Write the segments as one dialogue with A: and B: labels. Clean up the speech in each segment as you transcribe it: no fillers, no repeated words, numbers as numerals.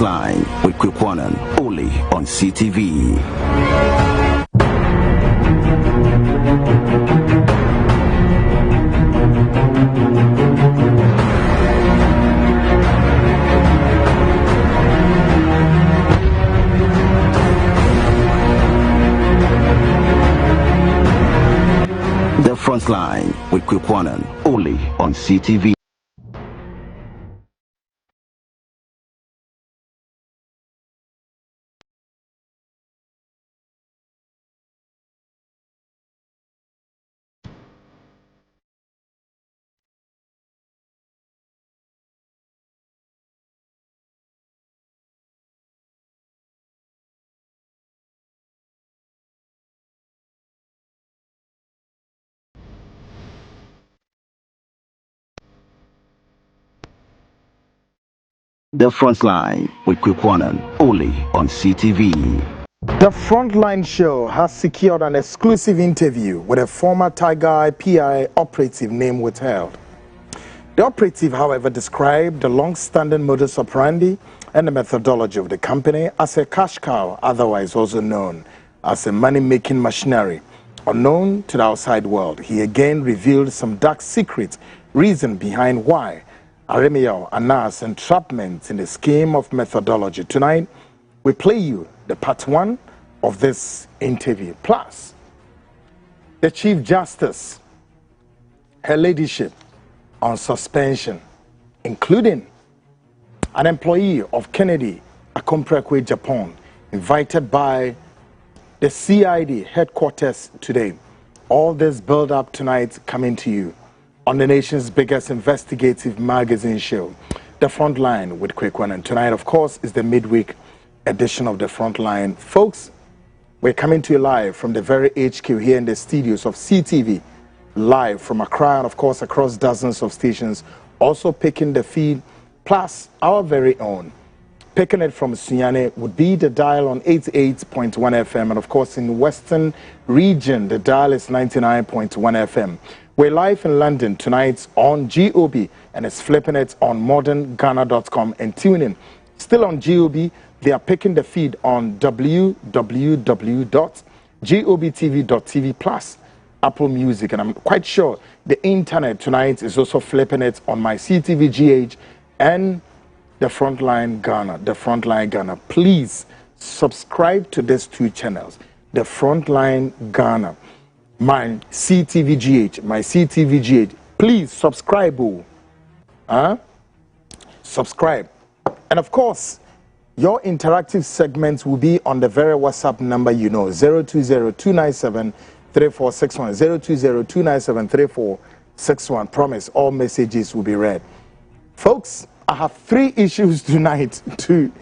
A: Frontline with Kwekwanan, only on CTV. The Frontline with Kwekwanan, only on CTV. The Frontline with Kwekwanan, only on CTV.
B: The Frontline show has secured an exclusive interview with a former Tiger PI operative name withheld. The operative, however, described the long-standing modus operandi and the methodology of the company as a cash cow, otherwise also known as a money-making machinery, unknown to the outside world. He again revealed some dark secret reason behind why Aremeyaw announced entrapment in the scheme of methodology. Tonight, we play you the part 1 of this interview. Plus, the Chief Justice, her ladyship on suspension, including an employee of Kennedy Akomprekwe, Japan, invited by the CID headquarters today. All this build up tonight coming to you on the nation's biggest investigative magazine show, The Frontline with Kwekwanan. Tonight, of course, is the midweek edition of The Frontline. Folks, we're coming to you live from the very HQ here in the studios of CTV, live from Accra and, of course, across dozens of stations, also picking the feed, plus our very own. Picking it from Sunyane would be the dial on 88.1 FM, and, of course, in the Western region, the dial is 99.1 FM. We're live in London tonight on GOB, and it's flipping it on modernghana.com and tuning. Still on GOB, they are picking the feed on www.gobtv.tv plus Apple Music. And I'm quite sure the internet tonight is also flipping it on my CTV GH and the Frontline Ghana. The Frontline Ghana. Please subscribe to these 2 channels. The Frontline Ghana. My CTV GH. Please subscribe. Subscribe. And of course, your interactive segments will be on the very WhatsApp number you know, 020-297-3461, 020-297-3461. Promise, all messages will be read. Folks, I have 3 issues tonight to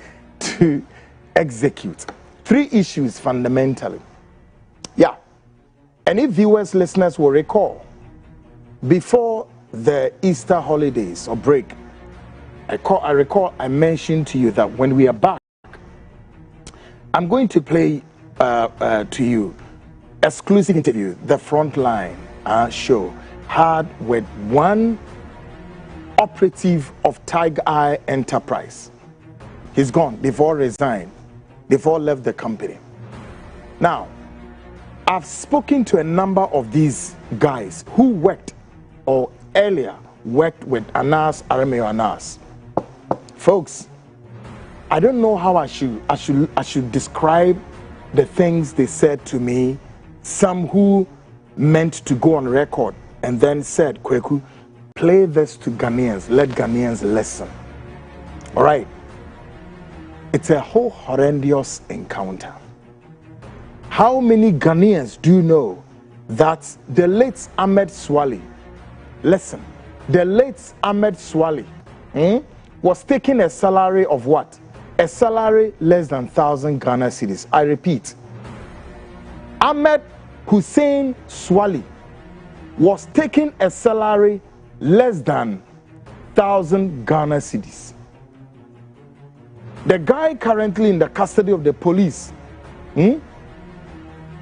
B: execute. 3 issues fundamentally. Yeah. And if viewers, listeners will recall, before the Easter holidays or break, I recall I mentioned to you that when we are back, I'm going to play to you exclusive interview, the Frontline show, had with one operative of Tiger Eye Enterprise. He's gone. They've all resigned. They've all left the company. Now, I've spoken to a number of these guys who worked or earlier worked with Aremeyaw Anas. Folks, I don't know how I should describe the things they said to me. Some who meant to go on record and then said, Kweku, play this to Ghanaians, let Ghanaians listen. All right. It's a whole horrendous encounter. How many Ghanaians do you know that the late Ahmed Swali, listen, the late Ahmed Swali was taking a salary of what? A salary less than 1,000 Ghana cedis. I repeat, Ahmed Hussein Swali was taking a salary less than 1,000 Ghana cedis. The guy currently in the custody of the police,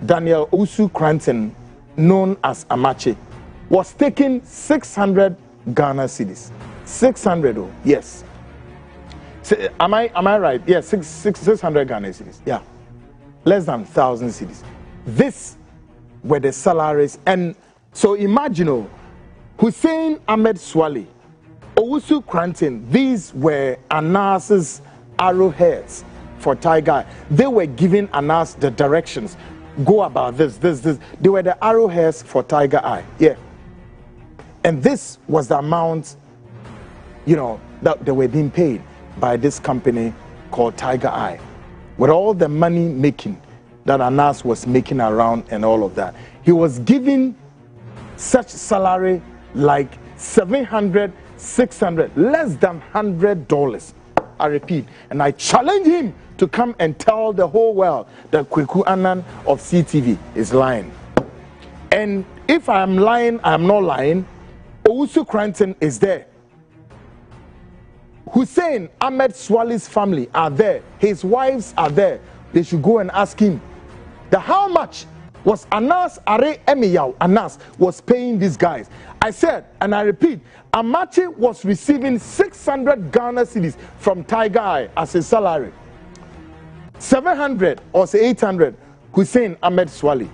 B: Daniel Usu Cranton, known as Amache, was taking 600 Ghana cedis. 600, oh, yes. Am I right? Yeah, 600 Ghanaian cedis. Yeah, less than 1,000 cedis. This were the salaries, and so imagine Hussein Ahmed Swali, Owusu Cranton. These were Anas's arrowheads for Tiger. They were giving Anas the directions. Go about this. They were the arrowheads for Tiger Eye. Yeah. And this was the amount, that they were being paid by this company called Tiger Eye. With all the money making that Anas was making around and all of that. He was giving such salary like $700, $600, less than $100. I repeat, and I challenge him to come and tell the whole world that Kweku Annan of CTV is lying. And if I am lying, I am not lying. Owusu Cranton is there. Hussein Ahmed Swali's family are there. His wives are there. They should go and ask him. How much was Aremeyaw Anas was paying these guys? I said, and I repeat, Amachi was receiving 600 Ghana cedis from Tiger Eye as a salary. 700 or say 800, Hussein Ahmed Swali.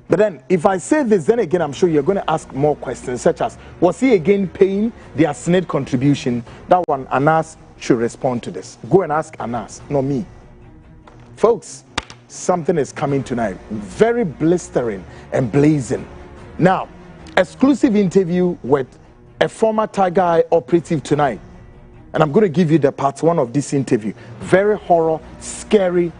B: But then, if I say this, then again, I'm sure you're going to ask more questions, such as, was he again paying their Senate contribution? That one, Anas should respond to this. Go and ask Anas, not me. Folks, something is coming tonight. Very blistering and blazing. Now, exclusive interview with a former Tiger Eye operative tonight. And I'm going to give you the part one of this interview. Very horror, scary,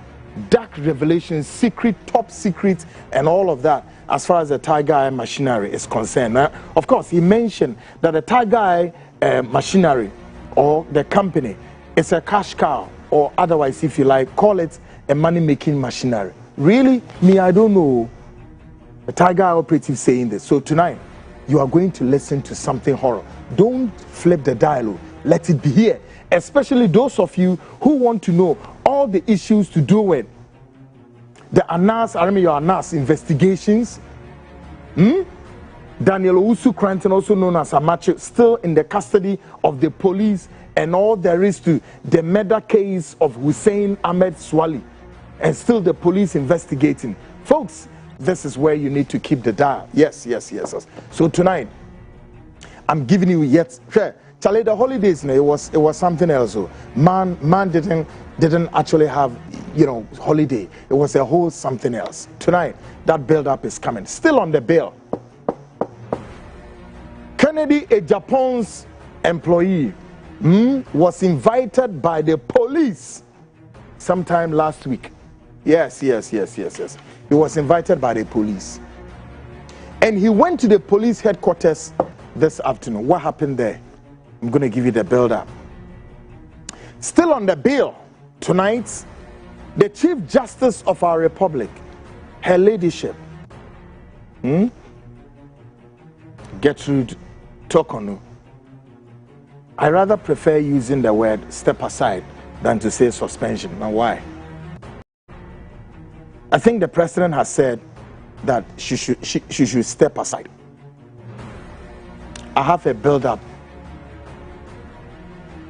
B: dark revelations, secret, top secret, and all of that as far as the Tiger Eye machinery is concerned. Now, of course, he mentioned that the Tiger Eye machinery or the company is a cash cow, or otherwise, if you like, call it a money-making machinery. Really? Me, I don't know. The Tiger Eye operative saying this. So tonight, you are going to listen to something horror. Don't flip the dialogue. Let it be here. Especially those of you who want to know all the issues to do with the Aremeyaw Anas investigations. Daniel Owusu Cranton, also known as Amachi, still in the custody of the police, and all there is to the murder case of Hussein Ahmed Swali, and still the police investigating. Folks, this is where you need to keep the dial. Yes. So tonight, I'm giving you yet. Charlie, the holidays, it was something else. Man didn't actually have, holiday. It was a whole something else. Tonight, that build-up is coming. Still on the bill. Kennedy, a Japan's employee, was invited by the police sometime last week. Yes. He was invited by the police. And he went to the police headquarters this afternoon. What happened there? I'm going to give you the build-up. Still on the bill tonight, the Chief Justice of our Republic, Her Ladyship, Gertrude Tokonu. I rather prefer using the word step aside than to say suspension. Now, why? I think the president has said that she should step aside. I have a build-up.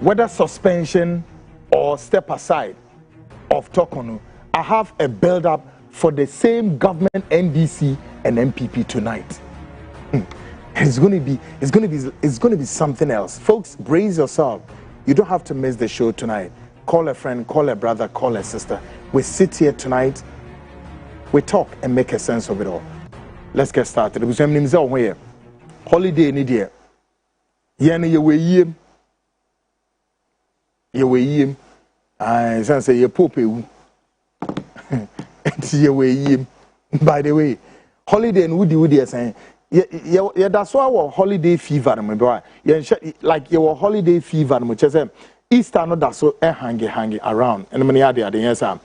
B: Whether suspension or step aside of Tokonu, I have a build-up for the same government, NDC and MPP tonight. It's going to be something else. Folks, brace yourself. You don't have to miss the show tonight. Call a friend, call a brother, call a sister. We sit here tonight, we talk and make a sense of it all. Let's get started. Holiday in India. I say you pope. By the way, holiday and Woody saying, yeah, that's why our holiday fever, my boy. Like your holiday fever, which is Easter, no, that's so hanging around. And many other yes, and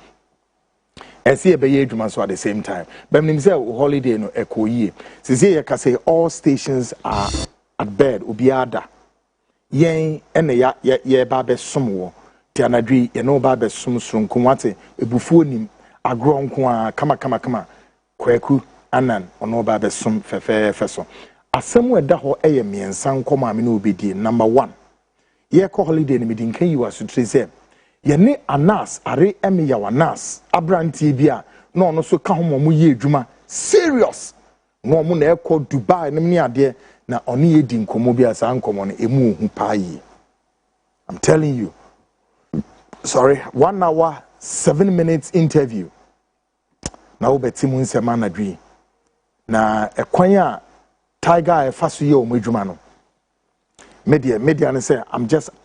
B: see a bay at the same time. But himself, holiday no echo ye. See, I can say all stations are at bed, ubiada. Yen and ye babe sumo. Tianadri, ye no babe sum kumwate, a buffonim, a grown kama, Kweku Annan, or no babe sum fefe feso. As somewhere da ho eye me and san koma me no be number one. Ye ko holiday ni medin kan yi wasutre se ye ne Anas Aremeyaw Anas abrantie bia no no so ka ho mo ye adwuma serious no mo na ekọ Dubai nem ne ade na oni ye di nkomo bia sa nkomo no emu ohu pa yi. I'm telling you. Sorry, 1 hour 7 minutes interview. Na obeti mu nsema na dwi. Na ekwan a Tiger faso ye o madwuma no. Media and say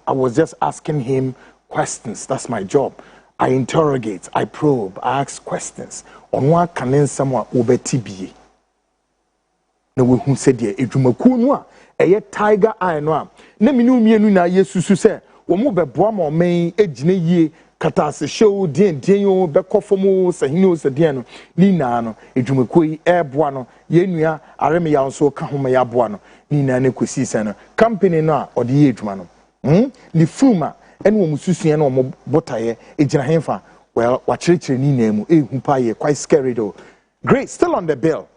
B: I was just asking him questions. That's my job. I interrogate, I probe, I ask questions. On what can someone obeti be? Na we hu said ye edwumaku no a eye Tiger eye no a na minu mienu na yesusu se wo mo beboa ma omen egine yie katase show den yo bekofomo sahino sedien no ni na no edwumaku yi eboa no ye nua Aremeyaw so ka homa ya boa no ni na ne kosi se no company no a ode ye edwuma no ni fuma ene wo mususua na wo botaye egina henfa well wachirechire ni na mu ehu pa ye quite scary though. Great, still on the bill.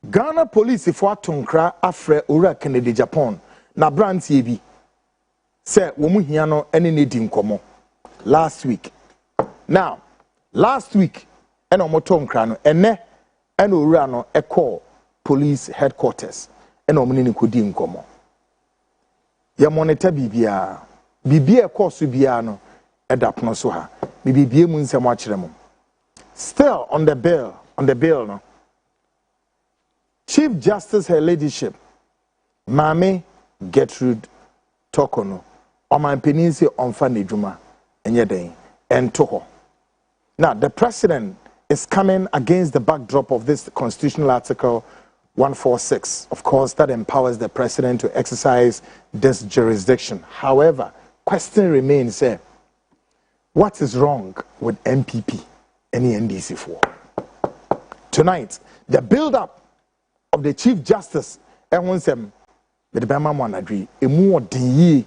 B: Ghana police for atonkra afre ora Kennedy Japan na brantie bi say wo mu hia no ene ne di nkomo last week. Now last week ene omo tonkra no ene ora no call police headquarters ene omo ne kodi nkomo ya monitor bibia course bia no edapono so ha bibia mu nsem a kire mo. Still on the bill no Chief Justice Her Ladyship Mame Gertrude Tokono Oman Peninsi Onfa Nedjuma Enyeden Entoho. Now the president is coming against the backdrop of this constitutional article 146, of course, that empowers the president to exercise this jurisdiction. However, question remains, what is wrong with MPP and NDC4? Tonight, the build-up of the Chief Justice, Ehonsem, the Bama Manadri, a more de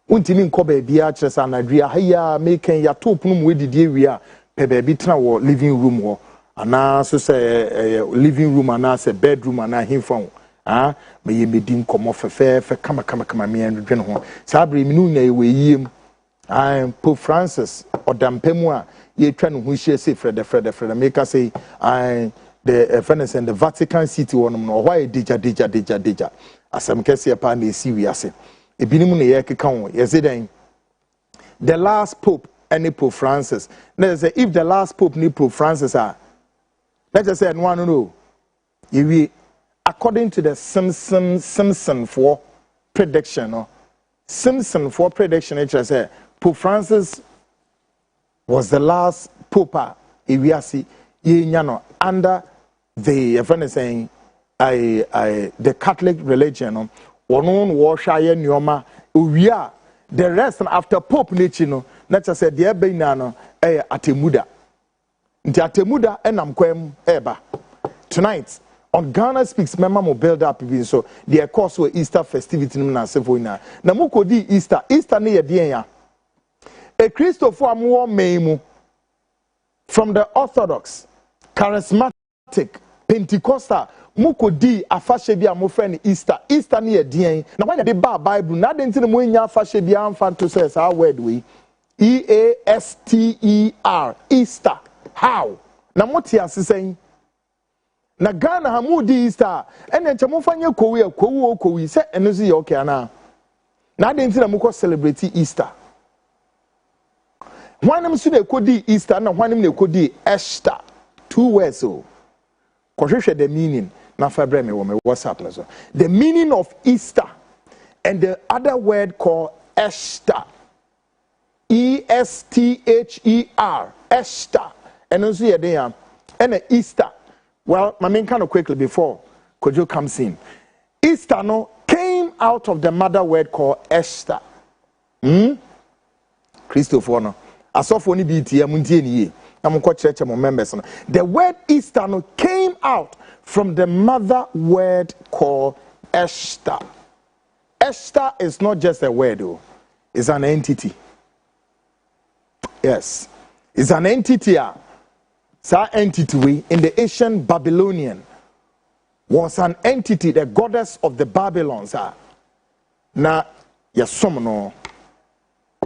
B: Untimin Kobe Biatres and Adria, Haya, making ya two plum with the area, Pebebitra or living room or and also say living room and as a bedroom and I him from may you be dim come off a fair for come me and general. Sabri Minune we yim I Pope Francis or Dampemwa, ye trying who she say Fred, make us say I the Venice and the Vatican City one or why deja as some case upon the serious. A binimun ye count, yes, the last Pope and Pope Francis. Let's say if the last Pope ni Pope Francis are let's just say one no. According to the Simpson for prediction, Simpson for prediction, it just said Pope Francis was the last Pope under the saying the Catholic religion. The rest after Pope Nichino, let's just say the Ebenano Atemuda. Ntiatemuda enam kwem eba. Tonight on Ghana Speaks mema mo build up bi so the course we Easter festivity na sefo ina na mukodi Easter ne ye den ya a Christopher amwo meimu from the Orthodox charismatic Pentecostal mukodi afashe bi amofre Easter ne ye den na when the Bible na den tin mo nya afashe bi amfa to say our word we EASTER Easter. How? Na moti asisen. Na Ghana hamudi Easter. Ene chamufanye kowi se enuzi ye okay ana. Na ade nti na muko celebrate Easter. Hwanem su na kodi Easter na hwanem na kodi Easter. Two words so. Kohwehwe the meaning na fabre me wo me WhatsApp na so. The meaning of Easter and the other word called Easter. ESTHER. Easter. And also here and Easter. Well, my main kind of quickly before Kojo comes in. Easter no came out of the mother word called Esther. Christopher no. Asofo ni bi tie muntie ni ye. Na mo ko church mo members no. The word Easter no came out from the mother word called Esther. Esther is not just a word though. It's an entity. Yes. It's an entity. Sa entity we in the ancient Babylonian was an entity, the goddess of the Babylons. Now Yasom no.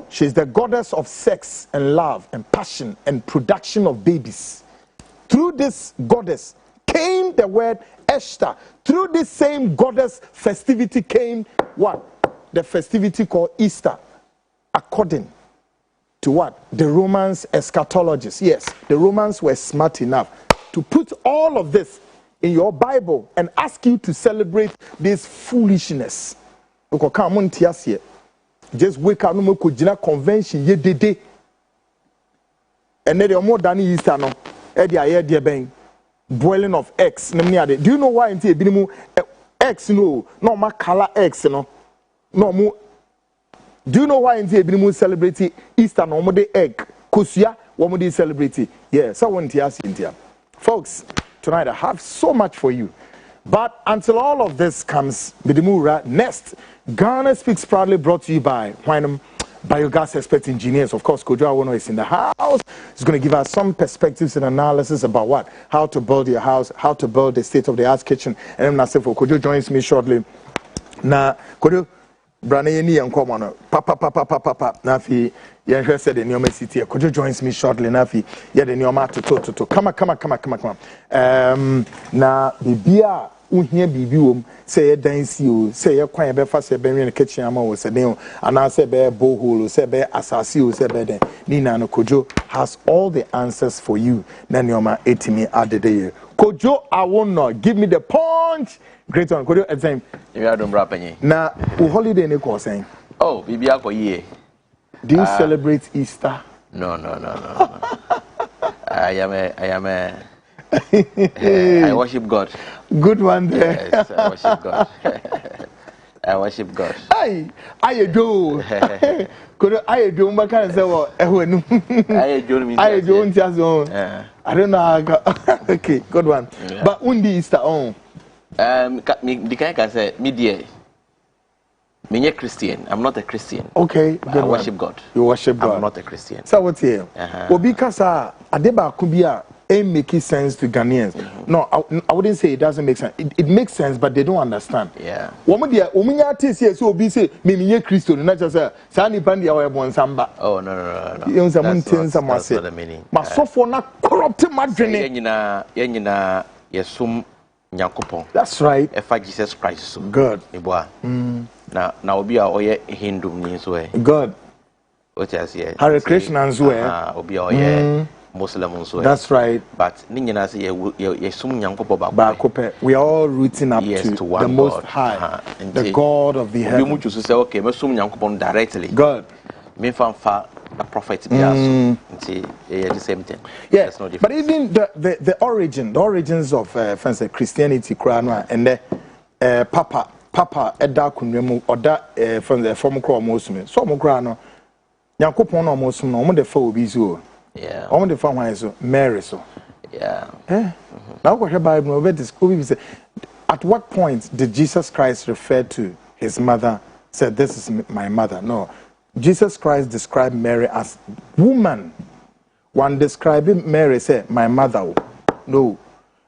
B: She's the goddess of sex and love and passion and production of babies. Through this goddess came the word Esther. Through this same goddess festivity came what? The festivity called Easter. According to what? The Romans eschatologists. Yes, the Romans were smart enough to put all of this in your Bible and ask you to celebrate this foolishness. Just wake up, no more convention, ye dede. And then the more than Easter, no, boiling of eggs. Do you know why in eggs, no more color eggs, no more. Do you know why in the celebrate Easter no more egg? Kusia, what would celebrate? Yeah, so one India. Folks, tonight I have so much for you. But until all of this comes, Bidimura, next, Ghana Speaks proudly brought to you by Whinam Biogas Expert Engineers. Of course, Kojo Awono is in the house. He's going to give us some perspectives and analysis about what? How to build your house, how to build the state-of-the-art kitchen. And I'm not saying for Kojo joins me shortly. Now, Kojo, Branayeni and Komano, Papa, Nafi, Yanka said in your city. Kojo joins me shortly, Nafi, Yet in your mat to come on. Now, the beer. Here be say a dance you say a quiet breakfast a berry in the kitchen was a name and I say bear bohol say bear assassin say bear Nina no Kojo has all the answers for you. Then you're my 80 added day. Kojo, I won't not give me the punch. Great one, Kojo at time.
C: You are doing rapping.
B: Now, holiday in the saying.
C: Oh, Bibiako ye.
B: Do you celebrate Easter?
C: No. I am a I worship God.
B: Good one there.
C: Yes, I worship God. I worship God.
B: I do. Could I do my kind of say what? I don't just own. I don't know how I got. Okay, good one. Yeah. But undi Easter on.
C: The guy can say me dear. Me a Christian. I'm not a Christian.
B: Okay,
C: I worship God.
B: You worship God.
C: I'm not a Christian.
B: So what's here? Well, because adeba kubia. It makes sense to Ghanaians. Mm-hmm. No, I wouldn't say it doesn't make sense. It makes sense, but they don't understand.
C: Yeah.
B: Woman, so be say, me Christian, not just a Sani Bandi or one samba.
C: Oh, no.
B: That's not
C: the meaning.
B: My software not corrupt my dream. That's right.
C: If I Jesus Christ, so
B: good.
C: Now be a Hindu means way.
B: Good.
C: What else here?
B: Hare Krishna and Zue.
C: Obi a Muslims.
B: That's right.
C: But Nina say
B: we are all rooting up to the God. Most High, the God of the heaven.
C: You say okay, directly.
B: God.
C: Me fanfa a prophet the same thing.
B: Yes, no, but even the origins of Christianity, and the Papa Eda Kunremu or that from the former Muslim. So Mograno, Yankopon almost no the four bizu.
C: Yeah.
B: On the farm is Mary so.
C: Yeah.
B: Now what Bible at what point did Jesus Christ refer to his mother? Said this is my mother. No. Jesus Christ described Mary as woman. One describing Mary said my mother. No.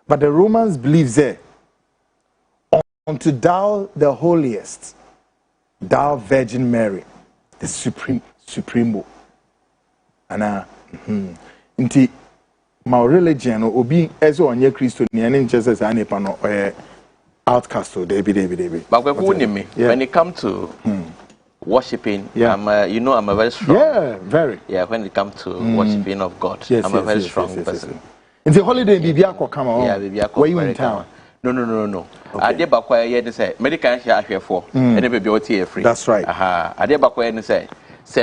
B: But the Romans believe that unto thou the holiest, thou Virgin Mary, the supremo. And Inti my religion obi ezo onye Christo ni ene nchese sa nipa no outcast to David.
C: But when it comes to worshiping, I'm a very strong.
B: Yeah, very.
C: Yeah, when it comes to worshiping of God, I'm a very strong person.
B: It's a holiday Bibiako come on.
C: Yeah, Bibiako.
B: Were you in town?
C: No. I did back where you say medical share here for and the baby free.
B: That's right.
C: I did back where you say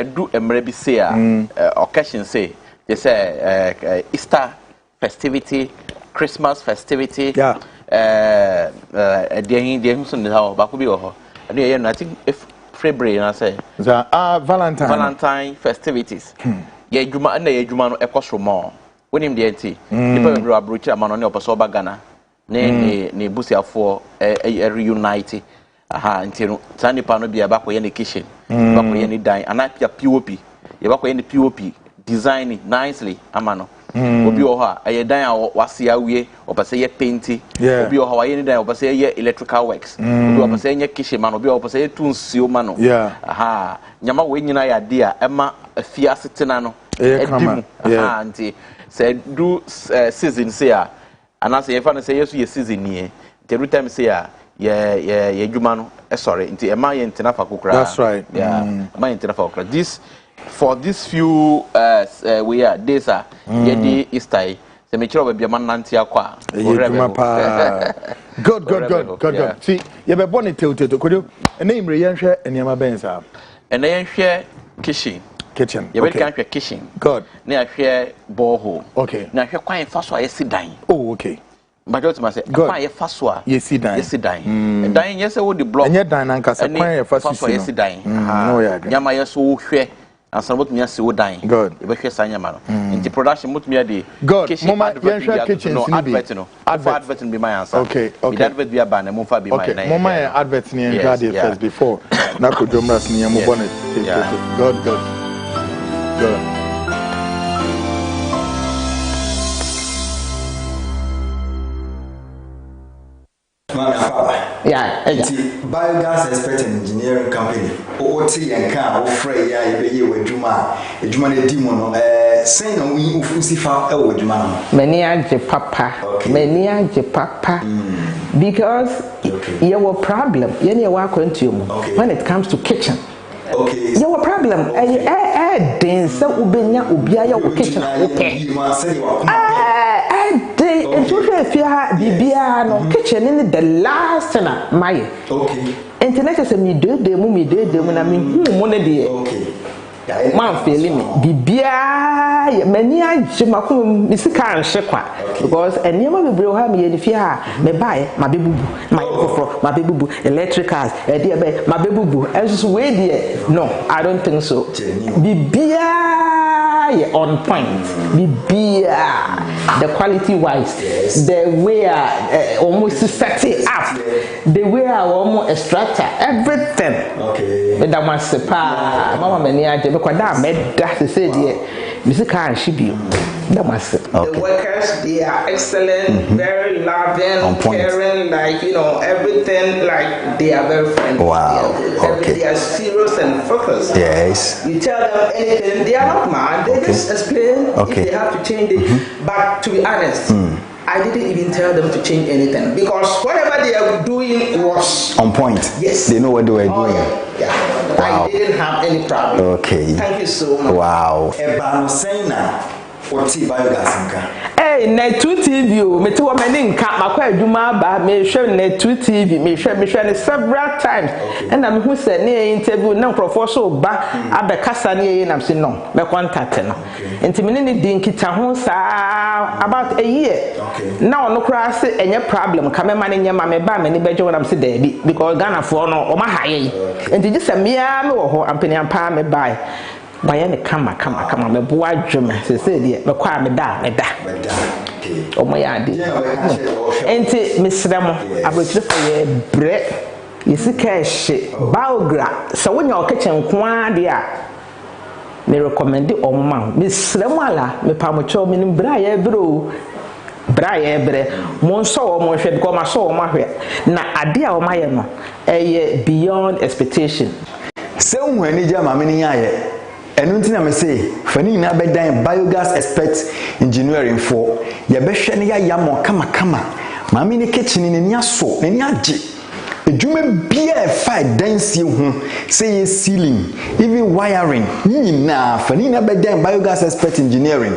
C: do a maybe say occasion say they say Easter festivity, Christmas festivity.
B: Yeah.
C: I think if February I say Valentine festivities. Yeah, Juma and the Juma no ekosro more. When him the tea. People will approach a man on the Opasoba Ghana. Ne busiafo reunite. Until Sandy Pano be a back in the kitchen. Back in the dine and I POP. You back in the POP designing nicely amano. obi o ha aye dan a wase awie opese ye painti obi o ha waye ni dan opese ye electrical works obi opese ye kitchen man obi opese ye tunsio man no aha nyama we nyina ya de a ema afia asetena no edimu aha nti say do season say a anase ye fa no say yesu ye season nie every time say a ye adwuma no sorry nti ema ye ntena fa kokra
B: that's right
C: ema ye ntena fa kokra this for this few we are days are ye Easter se me kiro bia man nante akwa
B: good see ye be born to kodo ene imre ye hwe eniama ben sa
C: ene ye hwe kitchen ye be kan hwe kitchen
B: good
C: na ya hwe borehole
B: okay
C: na hwe kwan fa so ayesi dan
B: oh okay
C: but what must say kwan ye fa so a
B: yesi dan
C: dan ye se wo the block
B: enye dan na nkasa kwan ye fa so
C: yesi dan nyama ye so wo hwe ansan bot miya se wo dan e be hwe sanya ma no nti production bot miya de
B: kitchen no
C: advert be my answer
B: okay
C: advert be aba na mo fa be my na
B: mama advert ni enja de first before na ko domras ni mo bonnet good
D: Biogas expert engineering company. Oti yanka ofre ya yebeye wadwuma adwuma na di mu no sen na wi ufusifa e wadwuma no
E: many age papa because you have a problem you wa when it comes to kitchen you have a problem den se ubenya obia ya wo kitchen and so if you have bibia no kitchen in the last na my internet is me do na me mo na de man feeling me bibia many age makum misika anhye kwa because eniema bebre ho me ye fie ha me buy ma bebubu my kofro ma bebubu electricals e de be ma bebubu enso we de no I don't think so bibia on point bibia the quality wise the way almost set it up the way almost extract everything with that one sepa mama many age be kwada meda se say there misika anhye bi that was the workers they are excellent very loving caring like everything like they are very friendly they are serious and focused you tell them anything they are not mad they just explain if they have to change it but to be honest I didn't even tell them to change anything because whatever they are doing was
D: on point.
E: Yes.
D: They know what they were doing.
E: Yeah. Wow. I didn't have any problem.
D: Okay.
E: Thank you so much.
D: Wow.
E: Hey, Net2 TV, me to many nka makwa adwuma ba me hwe Net2 TV me hwe several times and I'm who said near interview na nkrofo so ba abekasa ne ye na say no me contact no enti me ne di nkita ho sa about a year now no kra say enye problem ka me ma ne nyama me ba me ne beje wona say da bi because Ghana for no o ma haye enti just me wo ho ampani ampa me buy Why ne kama me boa dwem se de me kwa me da o mo ya de enti me sremo abotire fa ye bre yesika hye biogra se wonya o kitchen kwa de a me recommend o ma me sremo ala me pa mo cho me bra ye bre mo nso o mo hwe ko ma so o ma hwe na ade a o ma ye no beyond expectation
D: se unhani jama me ni yaye enu ntina me say fani na bedan biogas expert engineering for ye behwe ne ya yamo kama maami ne kitchen ne ni aso ne ni age edwuma bia fa dansie ho say ye ceiling even wiring nyina fani na bedan biogas expert engineering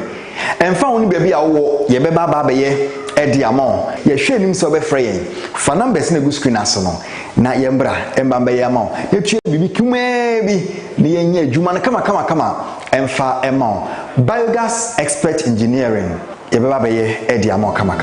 D: emfa woni bia bia wo ye be baba be ye edi amon ye hwe nim so be frɛ yen fa numbers na go screen aso no na ye mbra emba be ye amon ye tue bibi kuma bi ne ye nya adwuma no kama emfa amon biogas expert engineering ye be baba ye edi amon kama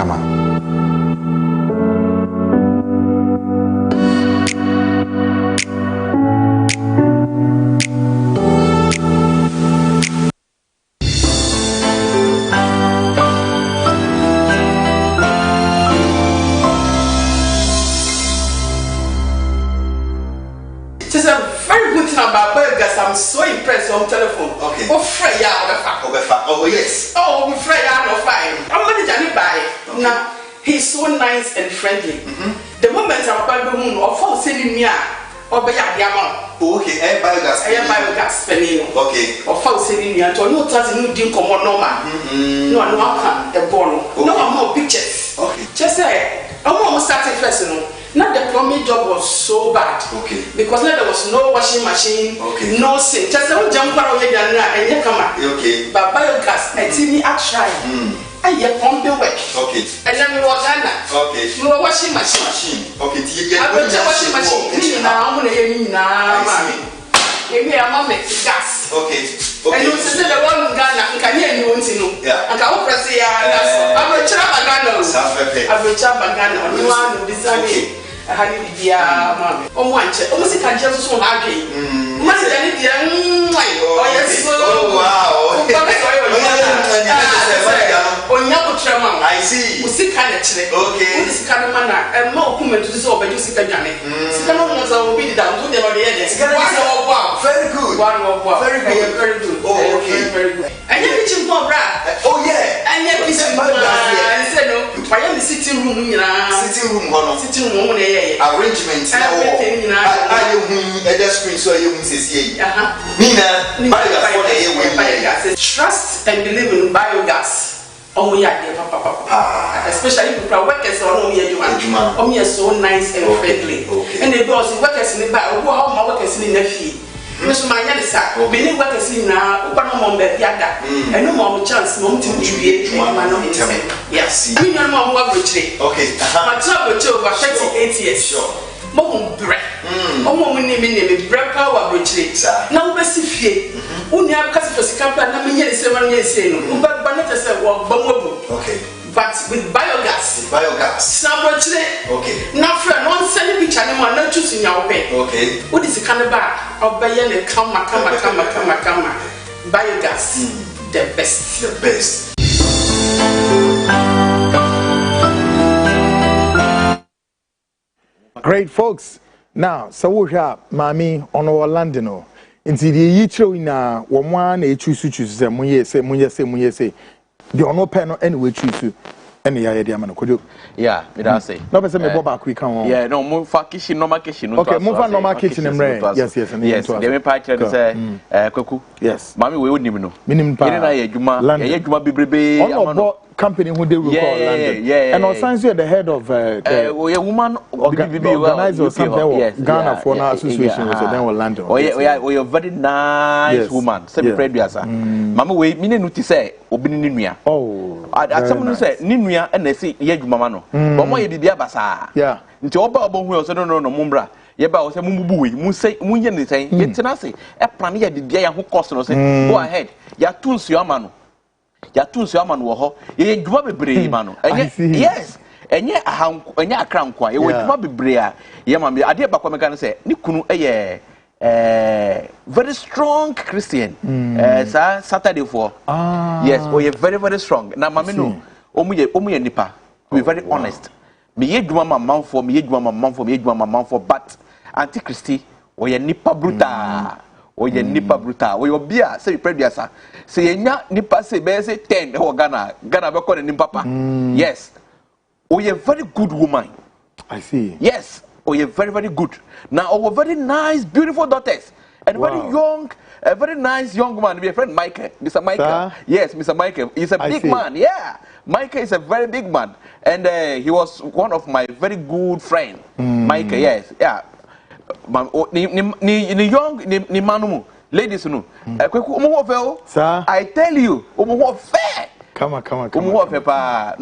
F: I'm so impressed on telephone.
D: Okay.
F: Oh, Freya,
D: oh yes.
F: Oh, Freya, no.
E: Now he's so nice and friendly. The moment I'm by the moon or fall sitting near or by a
D: okay, air biogas
E: penny.
D: Okay.
E: Or fall sitting near to no touch new dim come on no man. No, I know the ball. No more pictures.
D: Okay.
E: Just say, I'm almost starting personal. Not the plumbing job was so bad.
D: Okay.
E: Because now there was no washing machine.
D: Okay.
E: No sink. Just a jump around here and you come out.
D: Okay.
E: But biogas, I see me try. And you pumping work.
D: Okay.
E: And then we were Ghana.
D: Okay.
E: No washing machine.
D: Okay.
E: I got a washing machine. Now I'm going to now. Maybe I'm going to gas.
D: Okay.
E: And you say the one in Ghana, can you want to know?
D: Yeah.
E: And can press the I will chop a Ghana. I will chop a Ghana. You want to design. I had it here, mammy. Oh, one check. Almost can just so happy. Must I need the oh, yes. Oh, wow.
D: I see.
E: We see kind of check.
D: Okay.
E: This kind of manner. And more women to this over you see Kajane. Scanon will be down to the other.
D: Very good. Very good.
E: Very good.
D: Oh, okay.
E: Very good. And you're reaching more bra.
D: Oh, yeah.
E: And you're reaching more bra. I said, no, I am the sitting room.
D: Sitting room.
E: Sitting room.
D: Arrangements now. I the screen so you see. Nina, biogas.
E: Trust and believe in biogas. Oh, yeah, especially if workers are only so nice and friendly. And they go to workers in the back, who are my workers in the fee. Mr. Mayanisa, many workers in now, open on the Yada, and no more chance, mom to be yes, we know more work with you. Okay, my job with you over 38 years. Sure. Mom bread. Oh, woman, name bread power with you. Now, Bessie Fee, only have customers come back, and I'm 7 years saying, but not as a walk, okay. But with biogas. Okay. Now, friend, one sending picture, and one not choosing your way. Okay. What is the kind of back? Of Bayan, come. Biogas, the best.
D: The best.
B: Great, folks. Now, so we have Mami on our London. Into the Yicho in one choose say, Munye say. The ono pen anyway choose any idea man could you?
C: Yeah, it does say.
B: No person me boba quick on.
C: Yeah, no move for kitchen, normal kitchen.
B: Okay, move for normal kitchen and rain. Yes.
C: The me patch say Koku. Yes. Mami we wouldn't even know.
B: Minim pa.
C: Ye juma bibrebe.
B: Ono company who they recall London. And on science you're the head of
C: a woman
B: organizer or something Ghana for now association so then will London.
C: Oh yeah, we are very nice woman. Say preduasa. Mama we me no ti say obi ni nua.
B: Oh.
C: Someone say ni nua and they say ye adwuma no. But mo ye bibia basa.
B: Yeah.
C: Nti oba hu so no mumbra. Ye ba o say mumbubu we mu say munye ne say ye tena say e plan ye bibia ya ho cost no say go ahead. Ya tunsu ama no. Ya tunsu ama no ho. Ye adwuma bebre ma no. Yes. Enye akra nkwa ye adwuma bebre a ye ma me ade ba kwa meka no say ni kunu very strong Christian. Saturday for. Yes, we are very, very strong. Now, mami no, omu nipa. We very honest. Me ye duma ma man for, but anti-Christi, we are nipa bruta. We are nipa bruta. We are beer. Say previous. Say nipa say be say 10. Oh Ghana be call nipa. Yes, we are very good woman.
B: I see.
C: Yes. Oh, you're very, very good. Now, our very nice, beautiful daughters, and very young, a very nice young man. My friend Michael, Mr. Michael. Yes, Mr. Michael. He's a big man. Yeah, Michael is a very big man, and he was one of my very good friend. Michael, yes, yeah. Ni young, ni manumu, ladies no. I tell you, fair.
B: Come.
C: Na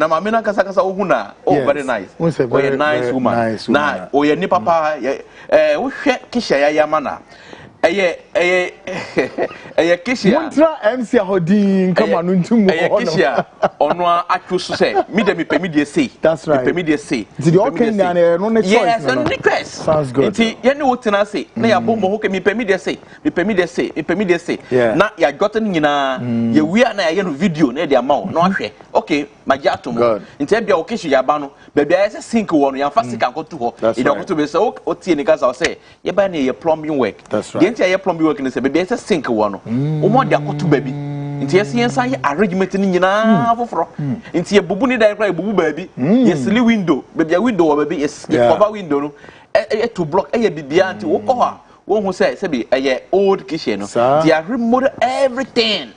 C: mamina kasa ohuna. Oh, very nice. Oh, a nice woman. Na, oh, ye ni papa. We kisha ya yamana. Eye kisha.
B: Montra MC Hodin. Come on, untumu.
C: Kisha. Onwa akusu say. Me de say.
B: That's right.
C: Me de say.
B: Did you okay na no choice?
C: Yes, and request.
B: Sounds good.
C: Iti ye ni wotina say. Na ya bo mo hoke me de say. Na ya gotten nyina. Ye wia na ya no video na de ama no ahwe. Okay, magia to mo. Nti bia o kishu ya ba no. Baby I say sink wo no ya fa sika nkoto ho. E don to be say o tie ni kasa o say ye ba na ye plumbing work.
B: That's right.
C: Nti ya plumbing work ni say baby I say sink wo no. O mo de akoto baby. nti yes yensa ye arrangement ni nyina foforo nti ye bubu ni dai kra bubu baabi yes li window baabi window wa baabi yes cover window no to block bibia nti wo ko ha wo hu say be old kitchen no they are remodel everything.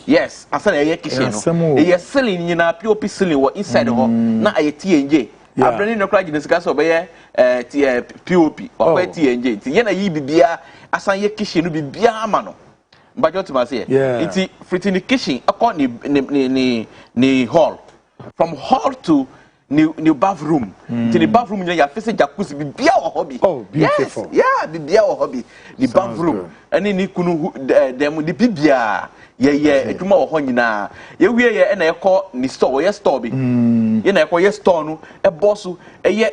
C: Yes, asana ye kitchen no ye ceiling nyina pop ceiling wo inside ho na aye TNJ abrani no kra gine sika so be POP o be TNJ nti ye na yi bibia asan ye kitchen no bibia ama no mbajo to ma say nti friti ni kitchen akọ ni hall from hall to new bathroom to the bathroom you face jacuzzi bibia wo hobby. Oh, beautiful. Yes, yeah, bibia wo hobby the bathroom ani ni kunu dem the bibia ye adwuma wo ho nyina ye wie ye na ekọ ni store ye store bi ye na ekọ ye store no e boss ye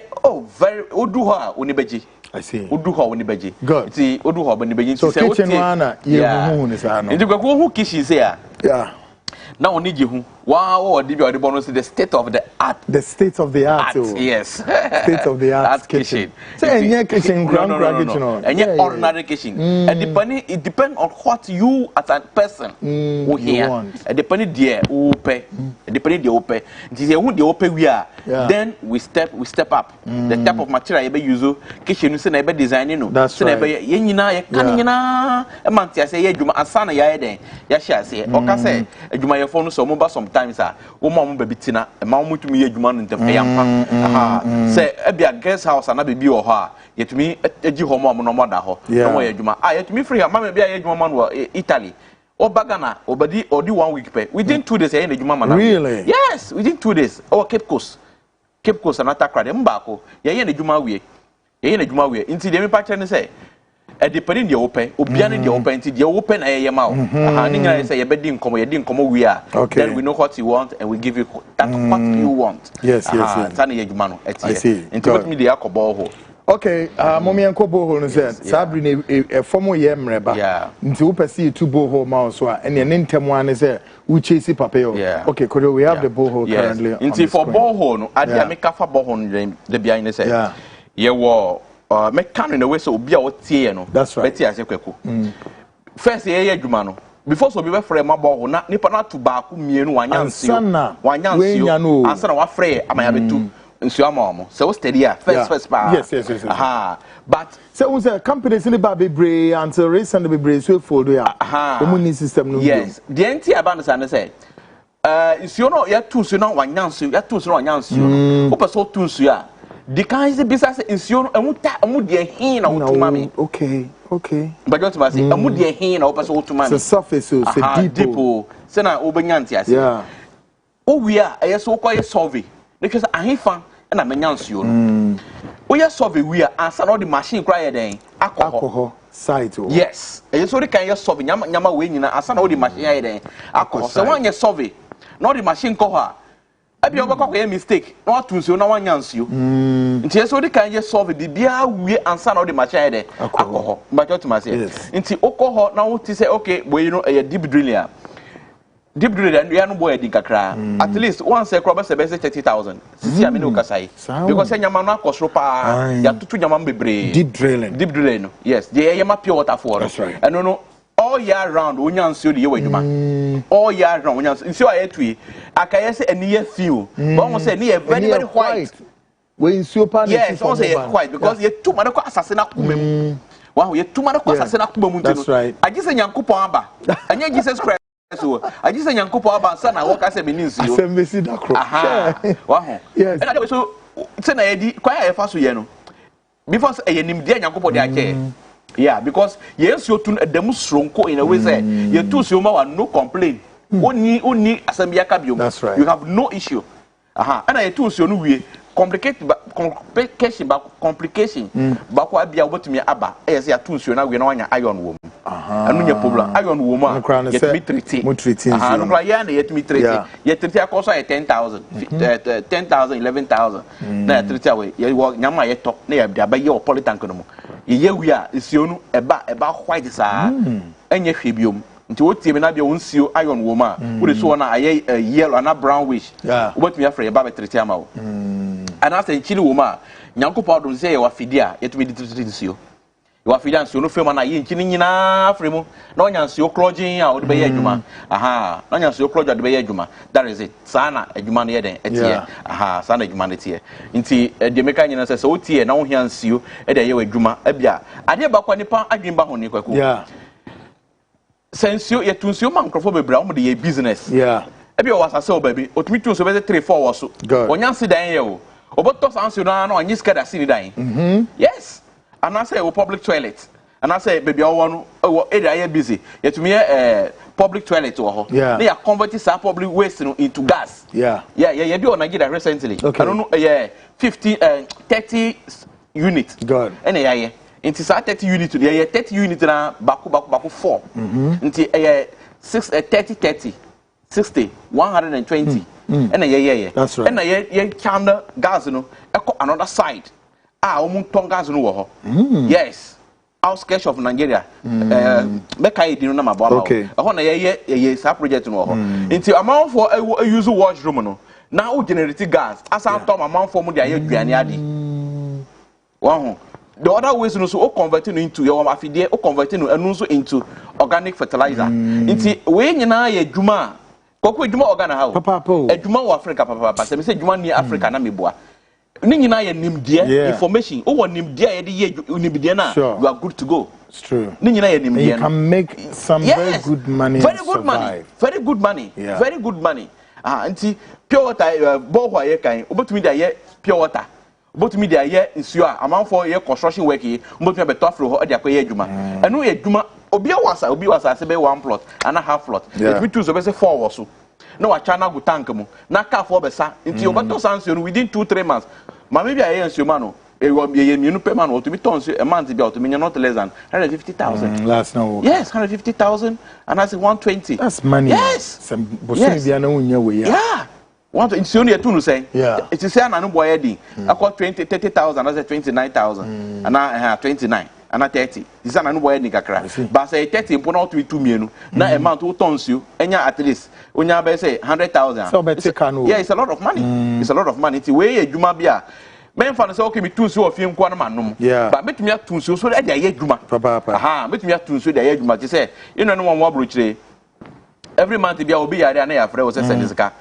C: very odu ho a oni beji. I see. Odu ho oni beji. Ti odu ho oni beji. So kitchen wana ye hu ni sa no. Ndi kwa hu kitchen say a. Yeah. Now only you wow the bonus the state of the art. The state of the art. Yes. State of the art kitchen. So any kitchen kitchen. Any ordinary kitchen. And it depends on what you as a person who here. And depending there who pay. Depending the open. Who the open we are. Then we step up. The type of material you be use kitchen you say na be designing no. That's right. Ye nyina ye kan nyina e man ti say ye adwuma asana ya den. Ya share say o ka say adwuma ye phone so mo ba sometimes wo mo baby tina e ma mo tumi ye adwuma no ntem e yampa say e bia guest house na baby wo ho a yetumi egi ho mo no mo da ho no mo ye adwuma yetumi free ma bia ye adwuma man wo Italy o bagana obadi odi 1 week pay within 2 days ye adwuma man. Really? Yes, within 2 days o Cape Coast anata krade mbako ye adwuma wie ye adwuma wie nti de me pa kire ne say depending the open obiane the open nti the open ayeye ma o ni nyina say ye be di nkomo we are then we know what you want and we give you that what you want. Yes. Tani ye adwuma no etie nti what me dey akobo ho. Okay, mommy and Kobo no said Sabri a former ye mreba nti wo pese tu boho ma so a ene ntem wan say we chase papeo. Okay, could we have the boho currently nti for boho no ade ameka fa boho no the behind say ye wo me can in a way so be a tie no. That's right. Beti ase kweko. First ye adwuma no before so be frɛ ma bɔ ho na nipa na to ba ku mienu wanyansio ansa na wa frɛ amaya betu nsuo amaomo so we steady first pa. Yes. Aha, but so we say companies in the baby until recently be brave so fold ya community system no. Yes, the anti abandon say nsuo no ya tu nsuo na wanyansio ya tu nsuo na wanyansio o person tu nsuo a the kinds of business nsuo amu de hin na otuma me. Okay. But what must say amu de hin na o person otuma me. So surface so deep say na obenya ntia say. Yeah. O we are so call survey. Because ahifa na menya nsuo no. O ye survey we are answer all the machine cry den alcohol site o. Yes. So the kind of survey nyama we nyina answer all the machine ya den alcohol. So one ye survey na the machine ko ha abi obakọ a mistake na watu nsuo na wanyansio nti eso de kan ye solve bibia wie ansa na o de machine de alcohol but what ma say nti alcohol na wo ti say okay boy no deep drilling and you no boy di kakra at least one say crop say 30,000 sisi amene okasai because nyama no akosro pa ya tutu nyama bebre deep drilling no yes the yema pure water for and no all year round onyansio de ye wadwuma all year round onyansio nsi wa yetui akaye say eni ye feel but won say eni very white we nsuo pa na yes won say white because ye too many assassin akumem wow ye too many assassin akumem ntino agise nyankopon aba anya Jesus Christ so agise nyankopon aba sa na wo ka say meni nsuo asembesi dakro wow yes and so say na ye di kwa ye fa so ye no before say ye nimdia nyankopon de ache. Yeah, because yes, you tune a demonstronko in a way say you two so no complaint. Only assembly kabium. That's right. You have no issue. And I two so no we complication but what be about me aba yes ya two so na we no anya iron wom. Anu nya problem iron wom a yet me treat. No cry ya na yet me treat. Yet treat akoso 10,000 10,000 11,000 na treat away ye nyama ye top na ya ba ye politank no mo. Ye we are nsuo no eba white saa enye hwebiom nti wotie me na bia wonsio iron wo ma wo de so na aye yellow na brownish wo betumi afre eba betrete ama wo ana say chili wo ma nyankopɔ dom say ye wa fidi a yetumi di nsuo you have nsuo no frame na ye nchini nyina frame na onya nsuo krogin a ode be ye adwuma aha na onya nsuo krogin ode be ye adwuma that is it sana adwuma no ye den etie aha sana adwuma no tie nti de meka nyina se wo tie na wo hia nsuo e de ye adwuma abia ade ba kwa nipa adwimba ho ne kwaku sensuo ye tunsuo ma nkrofo bebra wo de ye business ebi o wasase o baby otumi tunsuo be 3 4 wo so onya sidan ye o oboto sansuo na na onyi skada sini dan yes. And I say public toilet. And I say baby I want area busy. Yet me public toilet or they are converting some public waste into gas. Yeah, do on Nigeria recently. Okay. I don't know 30 units. God. And yeah. Into 30 units today, 30 units na baku 4. Into 30 60 120. And yeah. That's right. And yeah can gas another side. Tongas no yes, outskirts of Nigeria. Make I didn't know about okay. A project no until amount for a use washroom no. Now generate gas. As I told my mom for me, wow. The other ways also converting into your affidavit or converting and also into organic fertilizer. Until when you know a Juma, Coco Juma organ how a Juma Africa, Papa, say Juma near Africa, Namibua. Nina information. Oh, you are good to go.
B: It's true. You can make some very good money.
C: Very good money. Very good money. Yeah. Very good money. Auntie, pure water, boho ye kind. About me there, pure water. About me there, is your amount for your construction work here. About me, better for the acquire Juma. And we Juma, Obia was I say 1 plot and a half plot. Let me choose the 4 or so. No, a channel would tank mu. Na car for besa. Until you got sanction within 2-3 months. Maybe I am Sumano. A new payment or to be tons a month about to mean not less than 150,000. Last no. Yes, 150,000 and I say 120.
B: That's money.
C: Yes.
B: Some yeah.
C: Want it's only a tune say. Yeah. It's a say an boy Eddie. I got 30,000, I said 29,000. And I have 29. And 30. This is an boy Nicacra. But say 30 put out to 2 million. Now amount who tons you, and at least when you say 100,000. So yeah, it's a lot of money. It's a lot of money. It's way you might be a men fan say okay, me 2 so of him quantum. Yeah. But make me a 2 so that they are Juma. Aha, make me a 2 so they are Juma. You say, you know, no one more brutally. Every month be will be a day after was a send car.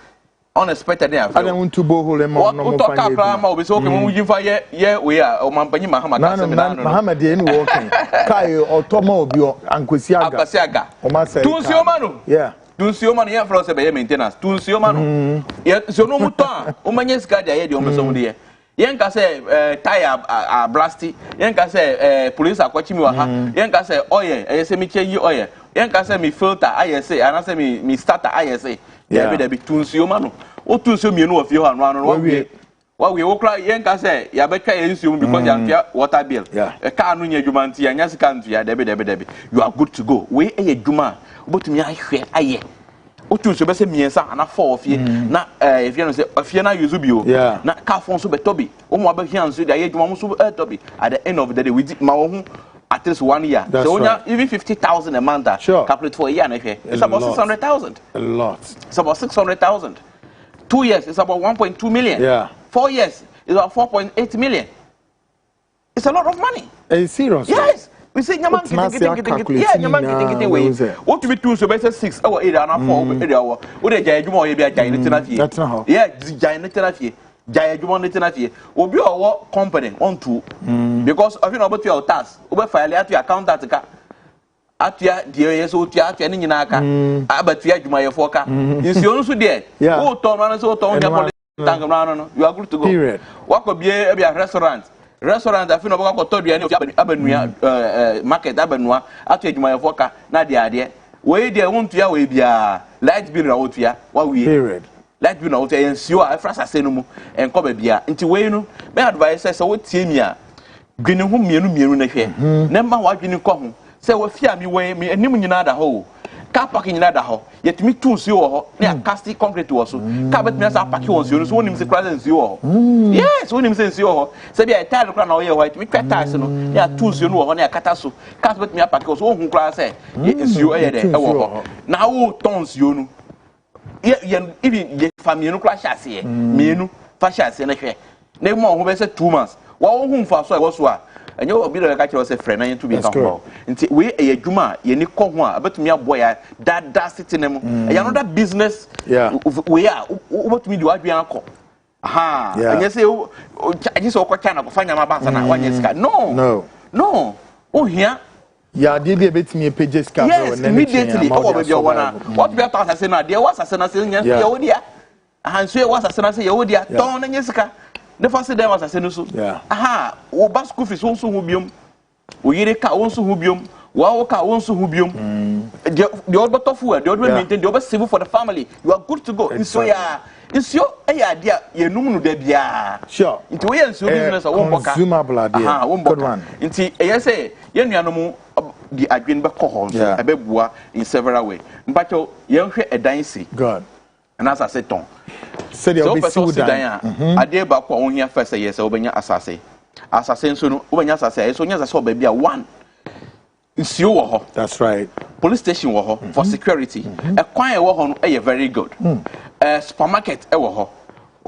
C: Unexpected. I don't want to bow hole and more. Talk about we okay when we fire. Yeah, we are. Oh, Mampany Muhammad in walking. Kayo or Tomo, your Uncle Siaga. O Massa. Tunsiomano. Yeah. Tunsiomano here for us a maintenance. Tunsiomano. Yet, so no more. O Manes got the idea on some day. Yanka say, tire blasty. Yanka say, police are watching you. Yanka say, oh yeah, I say me change you, oh yeah. Yanka say me filter, I say, and I say me starter, I say. Yeah, be Tunsio Mano. O Tunsio, you know, if you are running what we will cry, Yanka say, ya better issue because you have water bill. Yeah, a car on your Jumanti and yes, country, Debbie. You are good to go. We a Juma, but me, I fear, aye. O Tunsio, best me and a 4 of you. Now, if you say, if you're not Yuzubio, yeah, not car phone super Toby. Oh, my hands, the age one super Toby. At the end of the day, we did my own. At least 1 year. That's so right. Even 50,000 a month. Sure. Calculate for a year and a half. It's about 600,000. A lot. It's about 600,000. 2 years, it's about 1.2 million. Yeah. 4 years, it's about 4.8 million. It's a lot of money.
B: It's serious.
C: Yes. We say, Yaman getting away. What do we do? So, better 6 or 8 and 4 hours. Would a giant more be a giant? That's not how. Yeah, giant. Jaya you want it will be our company on to because of you know about your task over file at your account at your dear so tia any naka but you my foka is you also there oh ton so you are good to go what could be a restaurant I feel about to be any Abenua market Abenua at my foka na the idea where they want to we be a light bill out here what we period. Let you know, and see what I first say no more and come here. Into way, no, my advice says, what team ya? Grinning whom you know, never what you come. Say, what fear me way, me and you another hole. Car parking another hole, yet me too, so near casting concrete to us. Carpet me as I pack you on you, so when him say presence you. Yes, when him says you. Say, be a tired of crown away, white, me cat Tyson, yeah, two you know, on a catasso. Carpet me a pack, so who class say, it's you a day. Now, tons you know. Even the family no crash as here, me no fashion and a hair. No more who 2 months. Well, whom for so was and you will be like I was a friend and to be come until we a juma ye ni ko ho a betumi aboy that sitting them another business we are what me do adwan ko aha and you say I just o ko China ko fanya ma bansa na wanye sika no oh here
B: yeah dey be betumi page sika
C: yes immediately oh baby wana what be talk say na there was asena say nya ye wo dia aha so ye was asena say ye wo dia ton na nya sika the first day was asena so aha wo ba school fees won so hu biom wo yire ka won so hu biom wo ka won so hu biom the old batofu the old maintain the old save for the family you are good to go so yeah it's your idea ye num no da bia
B: sure
C: into we enso business won boka
B: consumable idea
C: good one into ye say ye nuanom the adwin be ko ho so ebebua in several way mbacho ye hwe edan si
B: god
C: and as I said ton
B: said you be see dan
C: ade ba ko on here first yes obenya asase nso no obenya asase so nya asase oba bia one nsuo wo ho
B: that's right
C: police station wo ho for security e kwan e wo ho no e very good supermarket e wo ho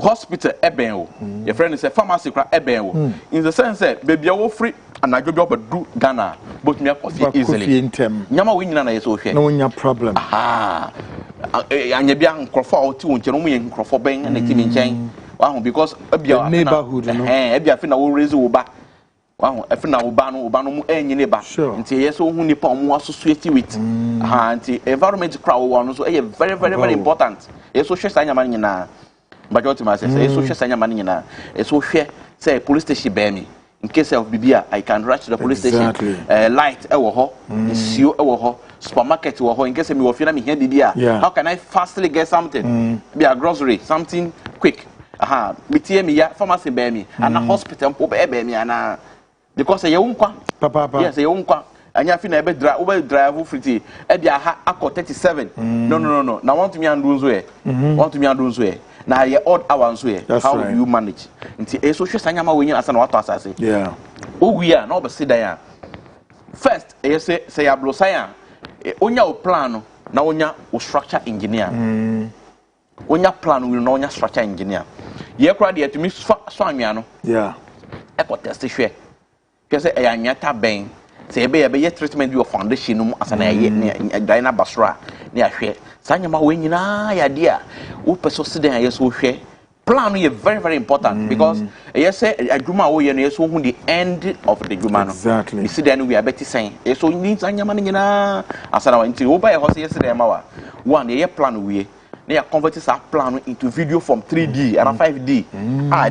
C: hospital e ben wo your friend say pharmacy kra e ben wo in the sense that baby wo free anadwo bi obadu Ghana but me coffee easily nyama we nyina na yeso hwe
B: no nya problem
C: anya bia nkrofo a oti wo nche no mu ye nkrofo ben na ti mi nchen wa because ebia
B: neighborhood no
C: ebia fi na wo raise wo ba wa efi na wo ba no mu enyi ne ba nti yeso hu nipa omu associate with nti environment crowd wo no so very very very important yeso hwe sanya man nyina majority ma say yeso hwe sanya man nyina yeso hwe say police station be me in case of bibia I can rush to the police station light e wo ho nsuo e wo ho supermarket wo ho in case me wo fi na me hia bibia how can I fastly get something be a grocery something quick metie me ya pharmacy be me and a hospital mpo be me ana because ye wonkwa
B: papa
C: yes ye wonkwa anya fi na be drive free e bia ha akọ 37 no na want me andu nzo e na ye odd hours so how do you manage nti e so hwe sanya ma wenyi asa na wato asase ogwia na obese dan ya first e say ya blosan onya o plan na onya o structure engineer onya plan na onya structure engineer ye kra de atumi so anwea no e ko test hwe kese e anwea ta ben se ebe ye treatment your foundation no asa na ye dan na basra na ahwe sanya ma wenyi na ya dia wo peso siden aye so hwe plan is very very important because yes adwuma wo ye no yes hu the end of the adwuma no
B: exactly
C: you see then we are better saying yes so need sanya ma nyina asana wa nti wo ba ye ho se yes den ma wa one ye plan we na ya convert that plan into video from 3D and 5D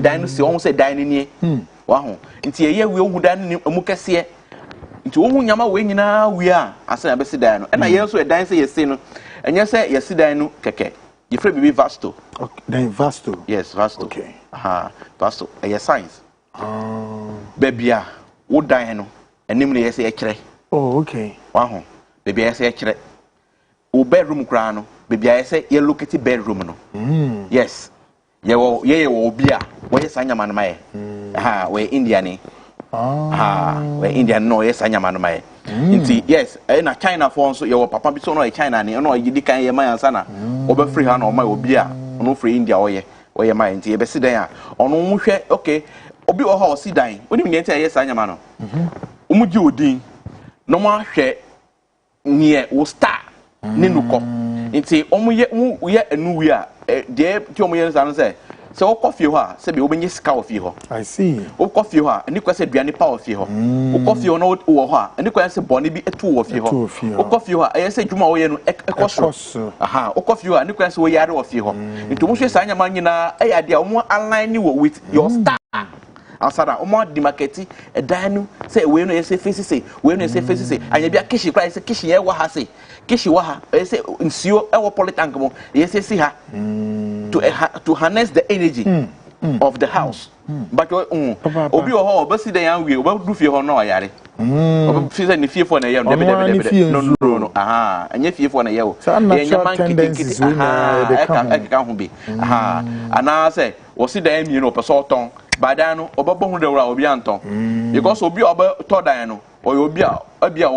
C: dan no se won say dan ni wa ho nti ye we hu dan ni mu kese nti wo hu nyama we nyina we a asana be se dan no na ye so e dan say yes no enye say yes dan no keke you free be vasto.
B: Okay, then vasto.
C: Yes, vasto.
B: Okay.
C: Vasto. Science. Baby, what die no? Enim na yes e kire.
B: Oh, okay.
C: Wa baby yes e kire. O bedroom kra no, baby yes e look at bedroom no. Yes. Ye wo obi a, wo yes anyama no mae. We Indian ni. We Indian no yes anyama no mae. Inti yes na China for so your papa bi so no China ni no yidi kan ye man ansa na oba free ha na oma obi a no free India oye man inti e be sidan a ono mu hwe okay obi o ha o sidan oni mi ntia yes anyama no umugi odin no mo ahwe nie wo star ni nuko inti omu ye enu wi a de ti omu ye nsa no say so wo coffee ho a se be obenye sika ofie ho
B: I see
C: wo coffee ho a ani kwa se duane pa ofie ho wo coffee ho no wo ho a ani kwa se bone bi etu wo ofie ho wo coffee ho a eye se dwuma wo ye no ekoso wo coffee ho a ani kwa se wo yare ofie ho nti mo hwe sa anya man nyina e ya de o mo align ni wo with your star asada o mo di market e dan nu se we no ye se face se we no ye se face se anya bia kishi kwa se kishi ye wa ha se kishi wa ha e se nsuo e wo polytank mo ye se si ha to harness the energy of the house but obi o ho oba si dan yan wi oba du fie ho na o yare oba fi se ni fie fo na ye no no anya fie fo na ye o ye nyama kiti e ka ho bi ana se o si dan mi no person ton badan no oba bo hu de wura obi anton because obi oba to dan no o obi a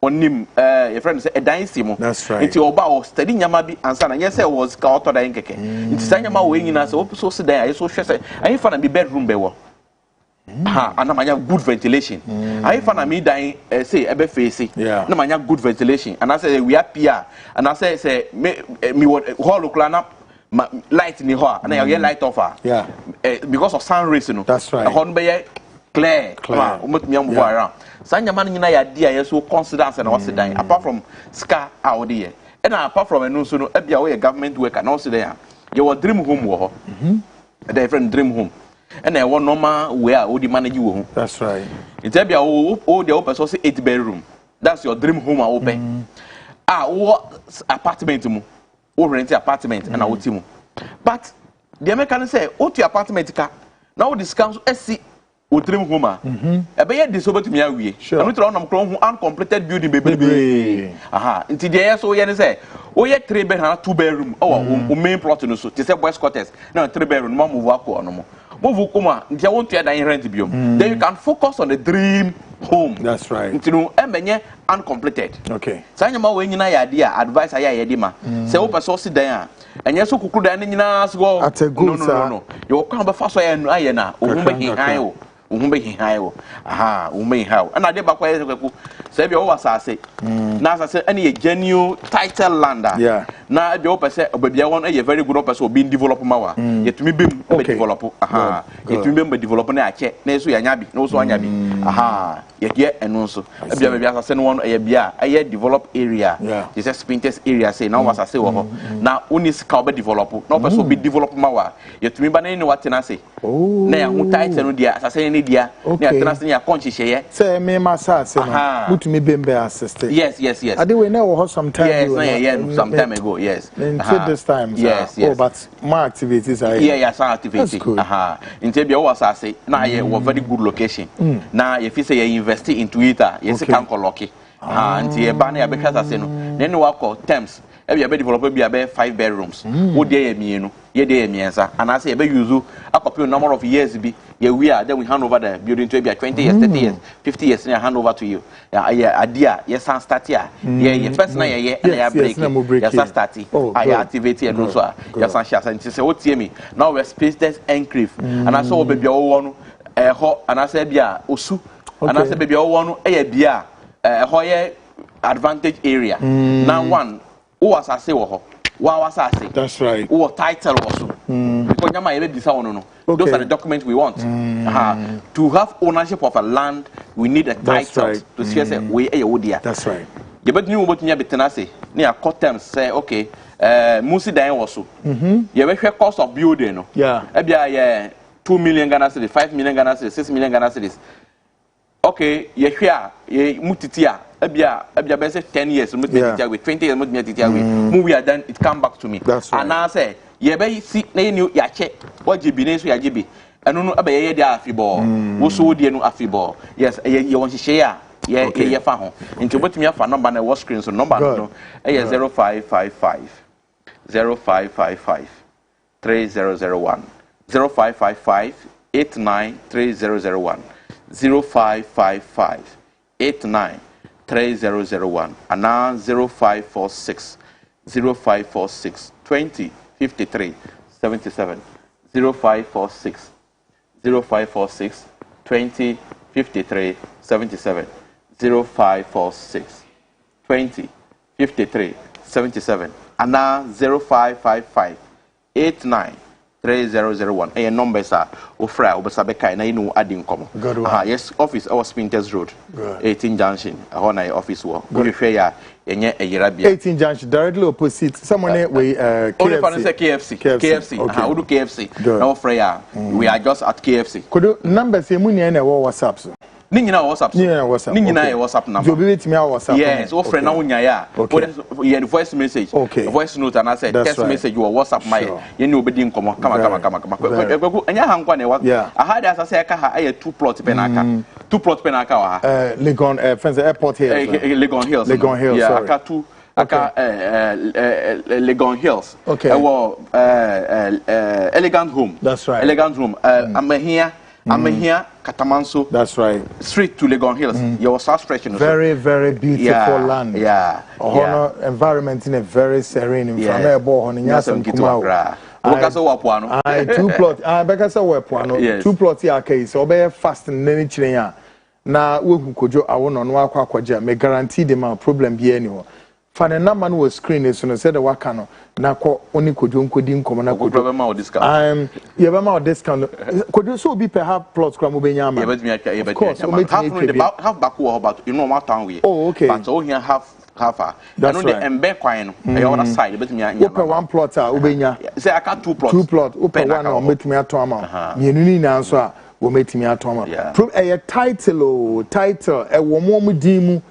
C: onim your friend say edan simo nti oba o study nyama bi ansa na yes was ka auto dan keke nti sanya ma we nyina say o so se dan ayi so hwe say ayi fa na bi bedroom be wo and I good ventilation. I found me dying, say, ebe face, no man good ventilation. And I say, we are PR, and I say, me what hall up light in the hall, and I get light off her.
B: Yeah.
C: Because of sun rays, you know.
B: That's right.
C: Horn bay clear. Around. Sanya man in idea, so confidence and also dying. Apart from scar out there. And apart from a no so a government work and also there. Your dream home war. A different dream home. And I want normal where all the manage you home.
B: That's right.
C: It's a all the open source 8 bedroom. That's your dream home open. What apartment to or rent apartment and I will team. But the American say, what your apartment car now discounts SC or dream home. A bay disobey to me away. Sure. I'm not on uncompleted building baby. Aha. Until the so yen say, oh, yet 3 bedroom, 2 bedroom, or main plot in the suit. It's a West Quarters. Now 3 bedroom, move walk or no more. Move kuma, if you want to rent biome. Then you can focus on the dream home.
B: That's right.
C: Until you uncompleted.
B: Okay.
C: Sanya when you idea, advice I yedima. Say open source there. And yes, who could then go at a good no. You come before so and I na, aha, how. And I did back where say you always say. Now I say any genuine title lander.
B: Yeah.
C: Now the open say, but you want a very good open being developed power. Yet to me be develop. Aha. Yet to remember developing a check. Nesu yanyabi, no so yanyabi. Aha. Yet and also. Maybe I send one a developed area. Yeah. This is Spinters area say now was I say now only scout develop. No person be developed power. Yet to me but any what I say. Oh. Now who title dia as I say any dia. Okay.
B: Say me massa say put me bembe assistant.
C: Yes.
B: I did know sometime.
C: Yes, some time ago, yes.
B: Until this time.
C: Yes.
B: Oh, but my activities are
C: some activities. Until you always say now you have very good location. Now if you say you invest into it, yes, you can call lucky. Until you ban because I say no. Then you work on terms. Every developer be about 5 bedrooms. What day me and I say ebe use a couple number of years be we are then we hand over the building to be 20 years, 30 years, 50 years and I hand over to you. Idea, yes, and start here. Yeah, first na and I break. Yes, start. I activate and also yes, and share and say what me. Now we space this enclave and I saw baby one hot and I said bia osu and I said baby one bia hoye advantage area. Now one who was I say wow,
B: that's right.
C: Or title also. Because those are the documents we want. To have ownership of a land, we need a title to say we a wodia.
B: That's right.
C: You bet new what you be near court terms say okay, Musi Diane also. You have cost of building. Yeah. 2 million Ghana cedis, 5 million Ghana cedis, 6 million Ghana cedis. Okay, you hear mutitia. Abia say 10 years, with 20 years, we are done. It come back to me.
B: That's right.
C: And I say, ye be see na new ya check. What GB ne so ya GB. Anu no abe ye dia afibor. Wo so die no afibor. Yes, ye want to share. Ye fa ho. Nti botumi afa number na watch screen so number no. 0555 3001 0555 893001 0555 89 3001 and now 0546 20 53 77 0546 20 53 77 0546 20 53 77 and now 0555 89 3001 and numbers are ofra obasabeka na inu adin komo yes office our Spinters Road 18 junction ahona office wo go hwe ya enye eyirabia
B: 18 junction directly opposite someone we
C: KFC we do KFC na ofra ya we are just at KFC
B: kodo numbers emu ne na WhatsApp so
C: Ningina WhatsApp. Ningina WhatsApp number.
B: You be me WhatsApp.
C: Yes, o friend na unya ya. You voice message. Voice note and I said text message or WhatsApp my. You know obedi nkomo kama. Anya hankwa na wa. I had as I say aka ha 2 plot penaka. 2 plot penaka wa.
B: Legon friends airport here.
C: Legon Hills.
B: Yeah,
C: aka 2 Legon Hills.
B: Okay.
C: Elegant home.
B: That's right.
C: Elegant home. I'm here, Katamanso.
B: That's right.
C: Straight to Legon Hills. Your south stretching.
B: Very, very beautiful land.
C: Yeah.
B: Environment in a very serene.
C: Because of Wapuano.
B: I 2 plots. I because of Wapuano. 2 plots here case. Obey fast and then it's na we kojo awo no akwa kwaja me guarantee them a problem bi anywhere. For the number was screen is no said the waka no na ko oni kojo nkodi nkomo na kojo
C: problem ma discount.
B: You be ma discount. Kojo so be perhaps plots kra mo benya ma.
C: Of course, half back about you know what town we.
B: Oh, okay.
C: But so here half I know the embe kwan no other side betimi anya.
B: Open 1 plot a obenya.
C: Say I got 2 plots.
B: 2 plot open 1 o metimi ato ama. Mienu ni na so a wo metimi ato ama. Title e wo mo din mu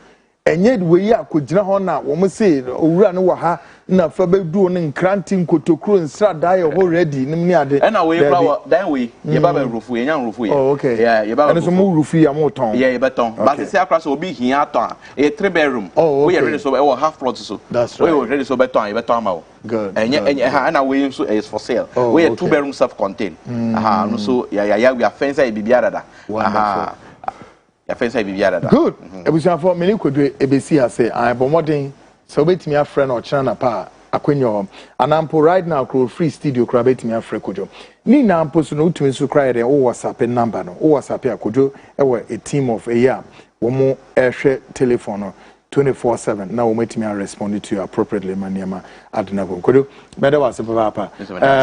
B: enye we yi akogina ho na wo mo say owura no wa ha na fa bedu no nkranti nkotokuro nsrada ye ho ready nim ni ade
C: na we flower dan we ye ba rufu ye nya rufu ye.
B: Oh, okay.
C: Yeah, ye ba
B: rufu. And so mo rufu ya mo ton.
C: Yeah, ye beton. But say akra so obi hia aton a 3 bedroom. We ready so we half plot so.
B: That's right.
C: We ready so beton ye beton ma.
B: Good.
C: Enye ha na we so is for sale. We a 2 bedroom self contained. No so yeah we are fence e bibia dada.
B: Good. Ebusia for many could ebesi ase I bomodin so betimi afre na ochana pa akwenyo anampo right now call free studio kra betimi afre kojo ni na ampo so no utumi so kra de o WhatsApp number no o WhatsApp akojo a team of a year wo mo ehwe telephone no 24/7 na wo metimi respond to you appropriately maniama adnabo kojo beda was papa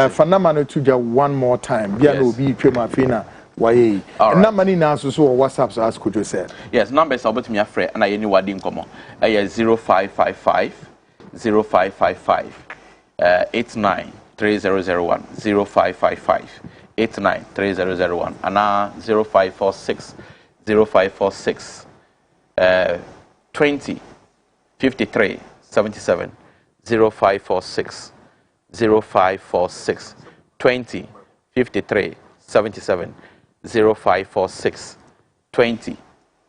B: fanama no tuja one more time bia no obi twema afina why number ni na so WhatsApp so as could you say
C: yes numbers about me afre na ye ni wadi nkomo 0555 893001 0555 893001 and 0546 20 53 77 0546 20 53 77 0546 20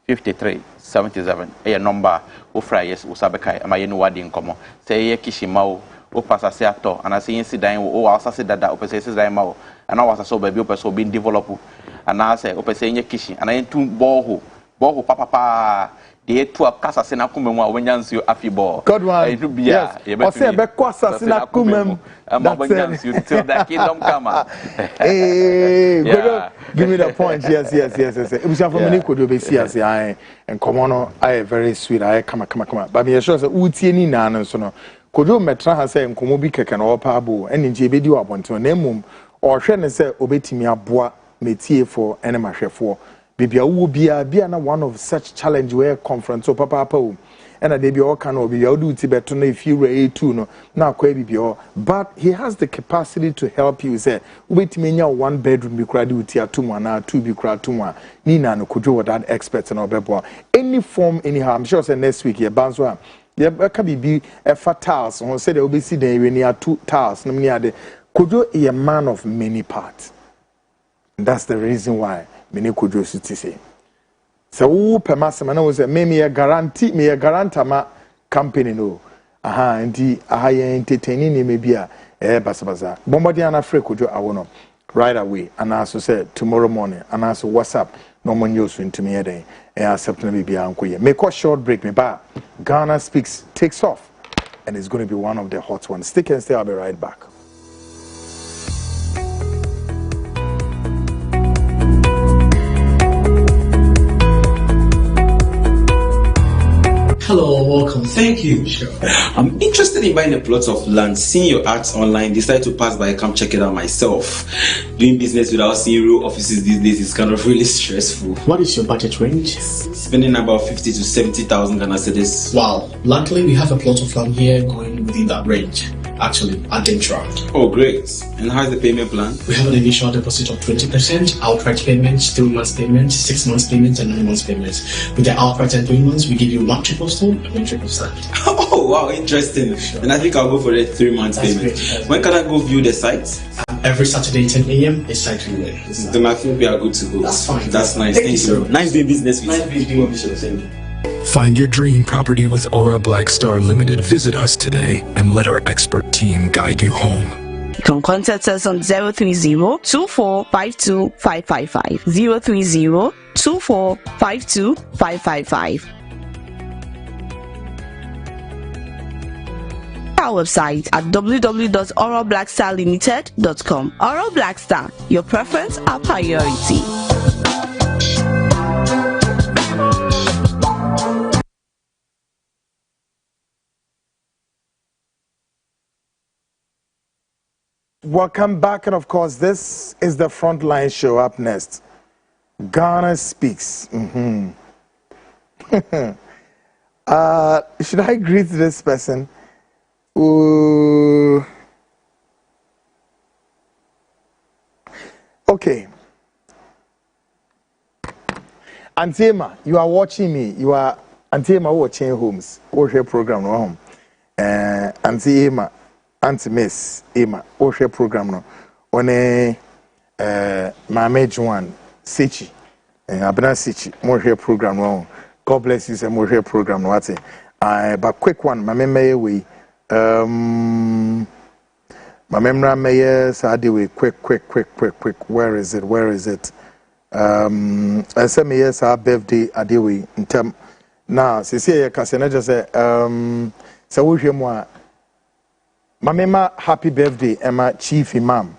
C: 53 77 a number o frayes o sabekai ama ye no wadi nkomo say ye kishima o pasase ato and say incident o asase dada o pese incident ma o and o asase o baby o pese o bin develop and na say o pese nye kishi and en tu boho papa de etu akasa se na kumem a wenyansu afibo
B: God one yes o say be kwasa se na kumem
C: ama wenyansu till the kingdom come
B: give me the point yes it was for me could be see as I and come on I very sweet I come but me sure say utie ni na no so no kodo metra ha say nkomo bi keke na opa abo eni nje be di wabonto na emum o hwe ne say obetimi aboa metiefo ene mahwefo bibia wo bia na one of such challenge where conference so papa and a baby all can be you do better if you were A2 no na kwa bibia but he has the capacity to help you say wait me nya 1 bedroom bi kra di uti atumu na 2 bi kra atumu ni na no kojo that expert na obebo any form anyhow I'm sure say next week ye banzo am ye ka bibi e fatals on say the obesi den we ni 2 tiles no me ade kojo a man of many parts. That's the reason why many kojo city say so who permasema na was me a guarantee ma company no ndi ye entertaining ni me bia basabasa bombodi ana free kojo awono right away and also said tomorrow morning and also WhatsApp no one news into me then accept na bia ankoye make a short break me ba Ghana Speaks takes off and it's going to be one of the hot ones. Stick and stay, I'll be right back.
F: Hello, welcome. Thank you. Sure. I'm interested in buying a plot of land. Seeing your ads online, decided to pass by, come check it out myself. Doing business without seeing real offices these days is kind of really stressful.
G: What is your budget range?
F: Spending about 50 to 70,000 Ghana cedis.
G: Wow. Luckily, we have a plot of land here going within that range. Actually, at Dentra.
F: Oh, great. And how's the payment plan?
G: We have an initial deposit of 20%, outright payments, 3 months payment, 6 months payment, and 9 months payments. With the outright and 3 months, we give you 1 triple stone and 1 triple stand.
F: Oh, wow, interesting. Sure. And I think I'll go for the 3 months payment. When can I go view the site?
G: Every Saturday, 10 a.m. is site viewing.
F: Then I think we are good to go.
G: That's fine.
F: That's nice. Thank you. Nice doing business with you. Nice doing business.
H: Find your dream property with Aura Black Star Limited. Visit us today and let our expert team guide you home.
I: You can contact us on 030-2452-555. 030-2452-555. our website at www.oralblackstarlimited.com. Oral Black Star, your preference, our priority.
B: Welcome back, and of course, this is the Frontline Show. Up next, Ghana Speaks. Should I greet this person? Ooh. Okay. Auntie Emma, you are watching me. You are Auntie Emma watching Homes. What's your program no home? Auntie Emma. Auntie Miss Emma, what's your program no? One Mame Juan Sichi, Abena Sichi, more your program no. God bless you, say more your program no. What's it? But quick one, Mame Maye Mame Maye Sadi quick. Where is it? I say me yes, our birthday Adiwe in term. Now, see, Cassandra just say so we hear more. Mamema, happy birthday, Emma, Chief Imam.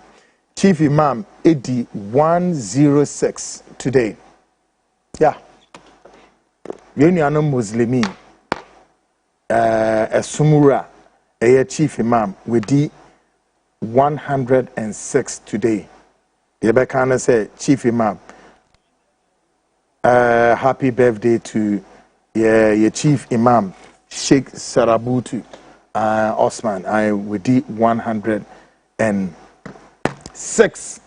B: Chief Imam, AD 106 today. Yeah. Yoniano Muslimi, a Sumura, a Chief Imam, with the 106 today. Yebekana say, Chief Imam, happy birthday to your Chief Imam, Sheikh Sarabutu. Osman, I with the 106.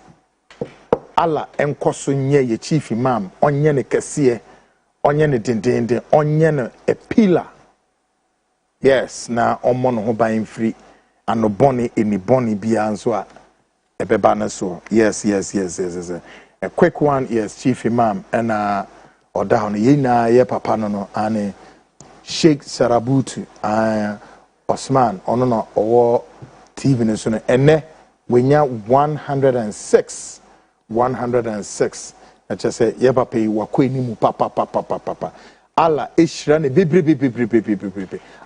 B: Allah enkoso nye ye chief imam, onye ne kesiye, onye ne dindinde, onye ne a pillar. Yes, na omono ho ban free, ano boni eni boni bia nso a ebeba na so. Yes. A quick one, yes, chief imam, and oda hono ye na ye papa no ane Sheikh Sarabutu, Osman, no or TV Nation, and we nya 106. I just say, Yebape, Wakweni, papa. Allah, Ishrani, bibi.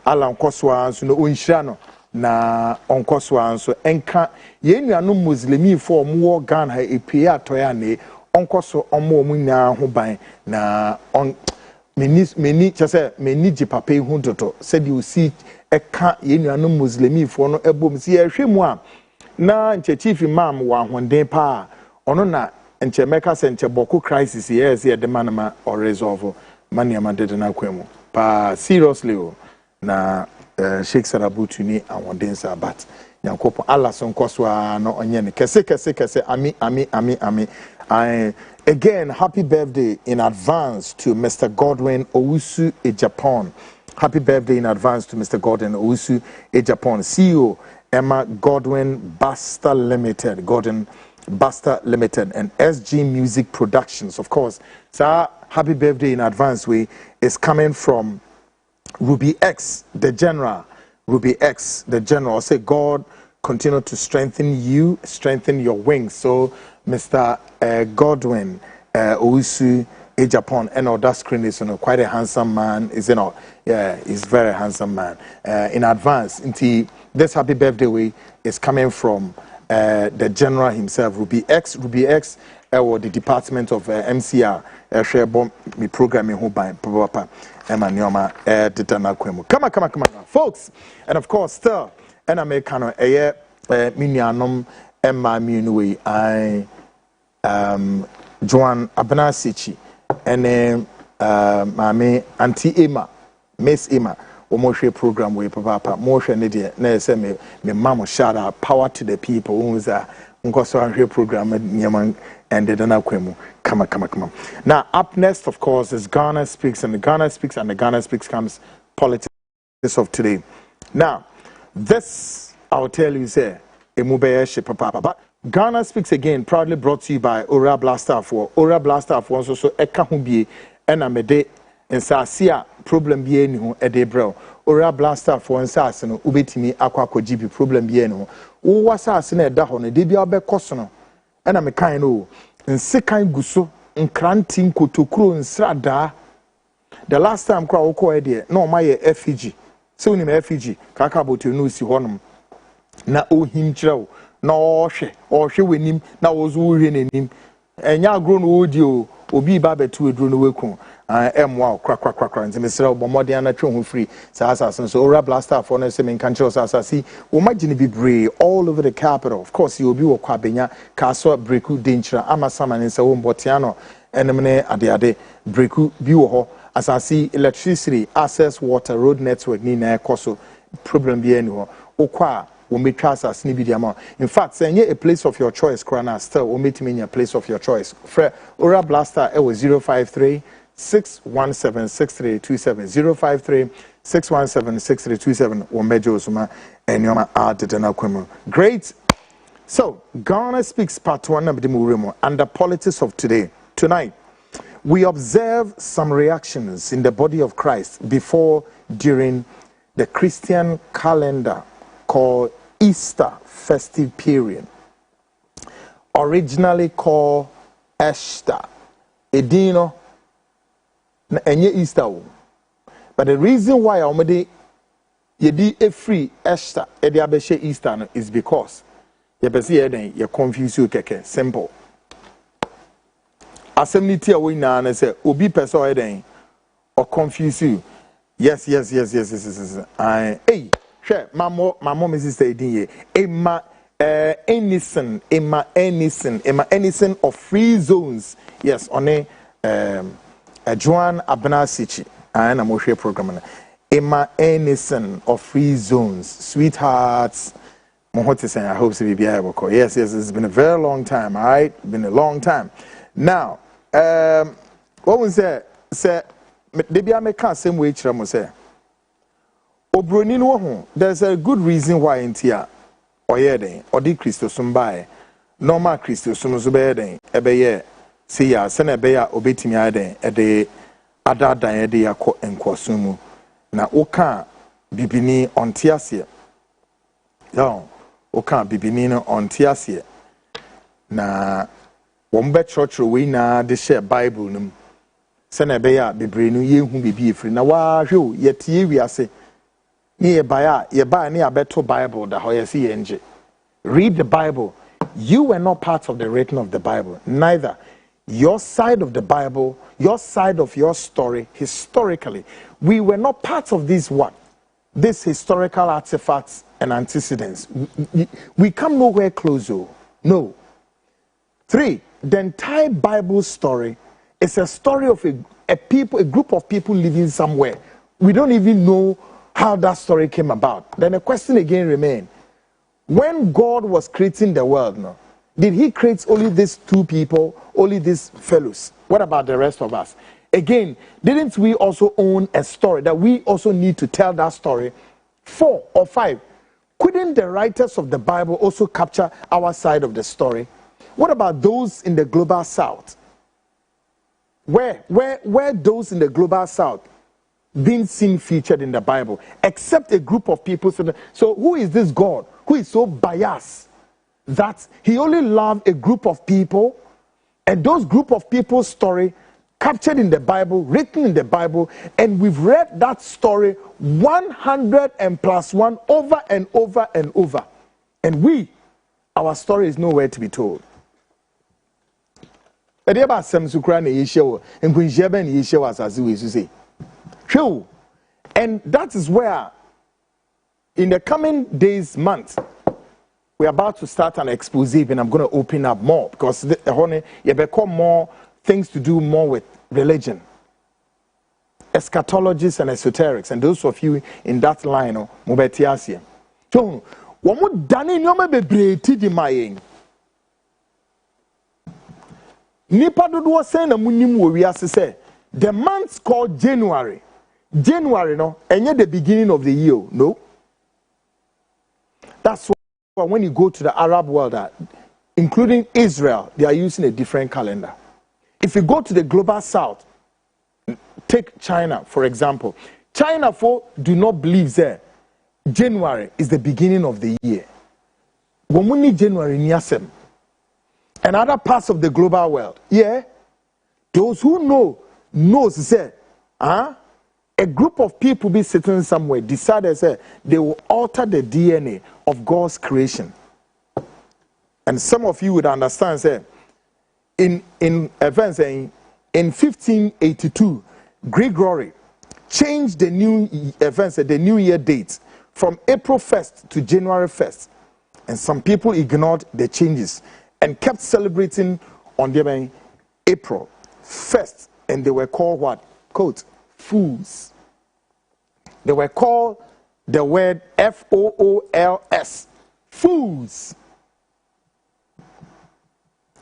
B: Allah, Onkoswa, no Unshrano, na Onkoswa, so Enka, Yenu no Muslimi for more Ghana, a Pia Toyane, Onkoso, Omo Muna, Hubai, na on many, just say, many Jipape Hunto, said you see. Eka yenu no Muslimi for no ebom si ehwemwa na nche chief imam wa honden pa ono na nche meka se nche boko crisis yes ye de manama or resolve mani amade na kwemu pa seriously na Sheikh Sarabutu ni ahonden sa bat yankopo Allah son koswa no onye ne kese ami again happy birthday in advance to Mr. Godwin Owusu in Japan. Happy birthday in advance to Mr. Gordon Owusu, Japan. CEO, Emma Godwin Basta Limited, and SG Music Productions, of course. So, happy birthday in advance is coming from Ruby X, the General. Say, God continue to strengthen you, strengthen your wings. So, Mr. Godwin Owusu, Japan, and on that screen is quite a handsome man, is he's very handsome man. In advance, this happy birthday is coming from the General himself, Ruby X, or the Department of MCR, share me programming who by Papa Emanyoma Come on, folks, and of course, still, and Americano, Minianum, Emma Munui, Joan Abnasichi. And Mame Auntie Emma, Miss Emma, or Moshe program with Papa, Moshe Nidia, Nessa me mama shout out power to the people who is a Unkoso program at Nyaman and the Danakwemu. Come on. Now, up next, of course, is Ghana Speaks, and the Ghana Speaks comes politics of today. Now, this I'll tell you, say, Papa. But Ghana Speaks again, proudly brought to you by Ora Blaster for so Eka Humbi and Amede and Sasia problem bien who a day bro. Ora Blaster for and Sassano, Ubetimi Aquaco GB problem bien who was assassin at Dahon, Debia Be Cosono, and I'm a kind o, and Sekai Guso, and Cranting Kutukru and Strada. The last time Crowco idea, no my effigy. So ni refugee kaka botu no si honum na ohim kyerɛw na ɔhwɛ w'anim na wozu hwɛ n'anim enya agro no odi o obi ba betu eduro no weku emwa krakrakrakra nti mesrɛ obomode ana twe ho free sa asase so ora blaster for no se men kan kyerɛ asase wo magine bibre all over the capital. Of course you obi wo kwa benya kaso breku denchira amasama ne se wo mbotia no enem ne ade breku bi wo ho asase electricity access water road network ni na ekoso problem bi ani ho okwa wo metwa asase ni bi diama. In fact say a place of your choice krana still wo metimi nya place of your choice frɛ ora blaster e was 053 6176327 053 6176327 wo mejo suma enyoma added na kwemu. Great. So Ghana Speaks Part 1 of the Murimo and the politics of today. Tonight we observe some reactions in the body of Christ before, during the Christian calendar called Easter festive period, originally called Easter. Edino na enye Easter. But the reason why omede yedi a free Easter edi abeshe Easter is because ye besi eden ye confuse you keke. Simple. Assemblity away na na say obi person eden or confuse you. Yes. I hey, share my mom is say edin Emma Enison of free zones. Yes, on a Joan Abnasichi. I am a share program. Emma Enison of free zones, sweethearts. I hope to be able to. Yes, it's been a very long time. All right, been a long time. Now, what was that? Say, maybe I make a same way. Say, Obroni no ho. There's a good reason why in tia oyeden odi Christosum bae. Normal Christosum so be den ebeye say ya se na be ya obetimi aden ede adadan ede yakọ enkosumu na oka bibini ontiasie. Yo, oka bibini no ontiasie na wombe church we na de share Bible num se na be ya bebre no yehu bibi efiri na wa hwe yetie wiase ni ye ba ni abeto Bible da ho yesi yenje. Read the Bible. You were not part of the writing of the Bible. Neither your side of the Bible, your side of your story, historically, we were not part of this what? These historical artifacts and antecedents. We come nowhere close. No. 3, the entire Bible story is a story of a group of people living somewhere. We don't even know how that story came about. Then the question again remains. When God was creating the world, no, did he create only these 2 people, only these fellows? What about the rest of us? Again, didn't we also own a story that we also need to tell that story? 4 or 5. Couldn't the writers of the Bible also capture our side of the story? What about those in the global south? Where those in the global south being seen featured in the Bible, except a group of people? So who is this God who is so biased that he only loved a group of people, and those group of people's story captured in the Bible, written in the Bible, and we've read that story 100+1 over and over and over, and our story is nowhere to be told. And that is where, in the coming days, months, we're about to start an expose, and I'm going to open up more because you become more things to do more with religion, eschatologists and esoterics, and those of you in that line, mobetiasia. So, what would Danny Noma be breated in my aim? Nipa do was saying a munim we say the month's called January. January, no, and yet the beginning of the year, no. That's why when you go to the Arab world, including Israel, they are using a different calendar. If you go to the global south, take China, for example. China do not believe that January is the beginning of the year. Womuni January niyasem. And other parts of the global world, those who knows say, a group of people be sitting somewhere, decided say they will alter the DNA of God's creation. And some of you would understand, say, in events in 1582, Gregory changed the new events, the New Year date from April 1st to January 1st. And some people ignored the changes and kept celebrating on the April 1st. And they were called what? Quote, fools. They were called the word F-O-O-L-S. Fools.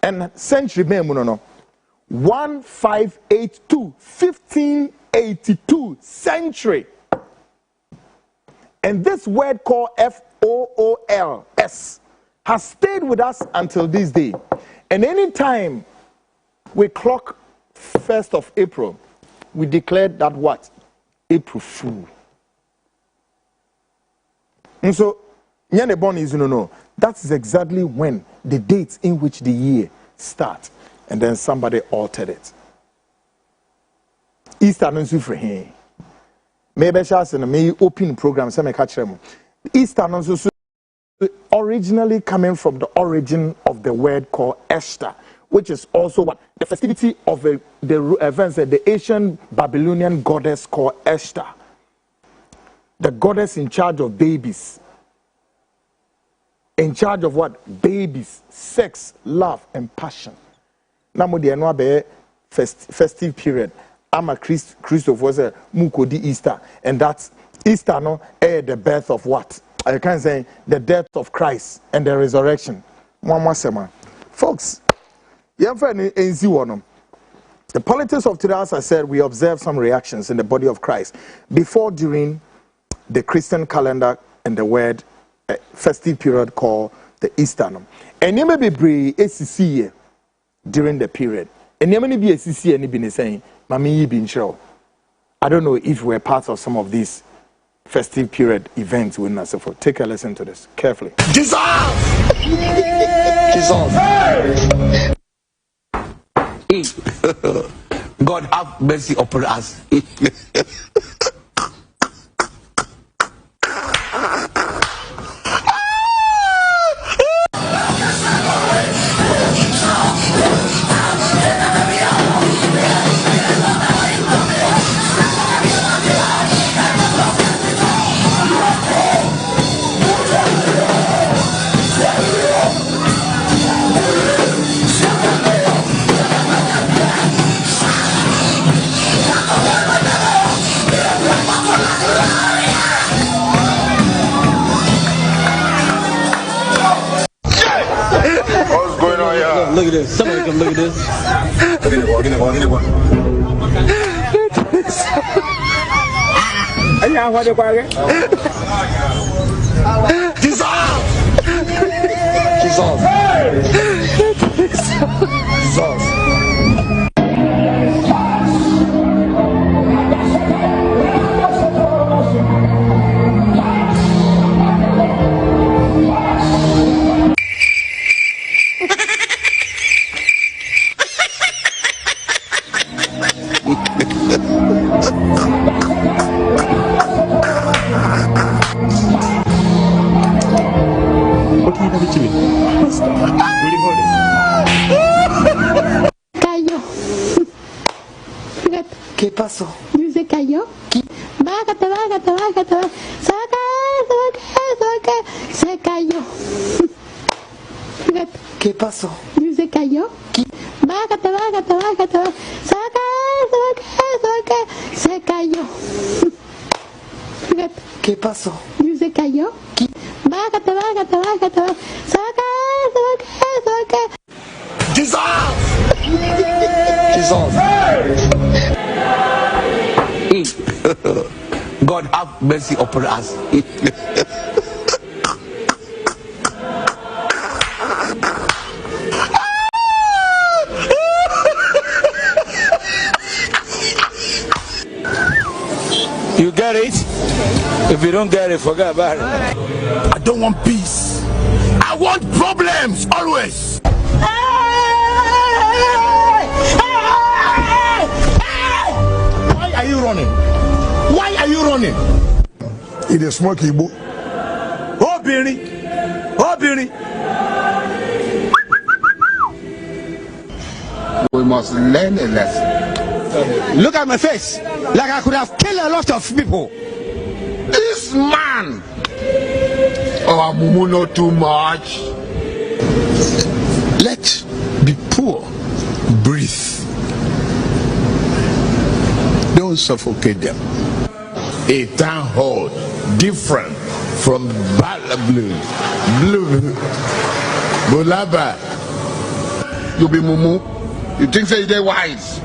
B: And century, 1582 century. And this word called F-O-O-L-S has stayed with us until this day. And anytime we clock 1st of April, we declared that what? April Fool. And so, that is exactly when the dates in which the year starts. And then somebody altered it. Easter no for him. Maybe shall may open program. Some catch them. Easter no originally coming from the origin of the word called Esther, which is also what the festivity of the events that the ancient Babylonian goddess called Esther, the goddess in charge of babies. In charge of what? Babies, sex, love, and passion. Now, the festive period. I'm a Christopher Mukodi Easter, and that's Easter. No, the birth of what? I can say the death of Christ and the resurrection. Folks, the politics of today, as I said, we observe some reactions in the body of Christ before, during the Christian calendar and the word festive period called the Easter. And you may be brave ACC during the period. And you may be ACC and be saying, Mami, you been sure. I don't know if we're part of some of these festive period events with us. So take a listen to this carefully. Jesus! Jesus!
J: God have mercy upon us.
K: Look at this. Somebody come look at this.
L: ¿Qué pasó? Se cayó. Bájate. Saca. Se cayó. ¿Qué pasó? Se cayó. Bájate. Saca. Se cayó. ¿Qué pasó? Se cayó. Bájate. Saca.
J: Jesus! God have mercy upon us.
K: You get it? If you don't get it, forget about it.
J: I don't want peace. I want problems always.
B: Why are you running?
J: It is smoky book. Oh, Billy. Oh, Billy. We must learn a lesson. Look at my face. Like I could have killed a lot of people. This man. Oh, Mumu, not too much. Let be poor. Breathe. Don't suffocate them. A town hall different from blue. Bulaba. You be Mumu. You think say they're wise.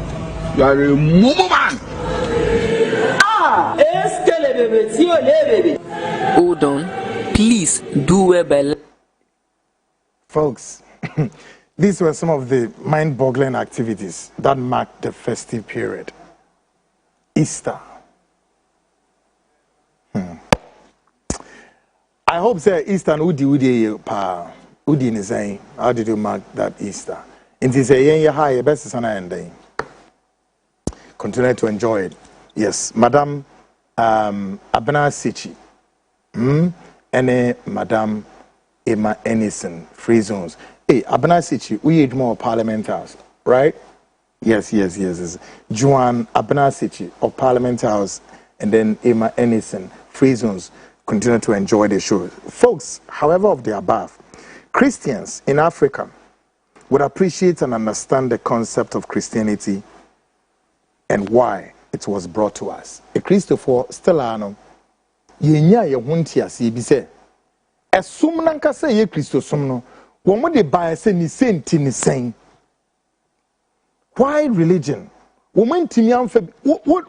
J: You are a Mumu man.
M: Hold on. Please do well by.
B: Folks, these were some of the mind-boggling activities that marked the festive period. Easter. I hope say Easter udi ni saying. How did you mark that Easter? It is a year high best sana ending. Continue to enjoy it. Yes, Madam Abena Sichi. Madam Emma Ennison, free zones. Hey, Abena Sichi, we need more Parliament House, right? Yes. Juan Abena Sichi of Parliament House, and then Emma Ennison, free zones. Continue to enjoy the show. Folks, however of the above, Christians in Africa would appreciate and understand the concept of Christianity and why it was brought to us. A Christopher Stellano, yenya ye huntia si bi se esum nanka se ye Christo sum no wo mo de ba se ni senti ni sen. Why religion? Wo man timi amfa what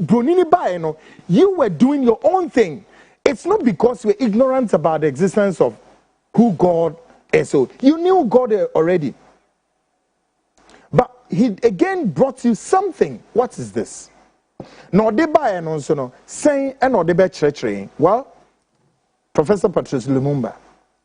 B: bronini ba no, you were doing your own thing. It's not because we're ignorant about the existence of who God is. So you knew God already. But he again brought you something. What is this? No, they buy and also no saying and no they church. Well, Professor Patrice Lumumba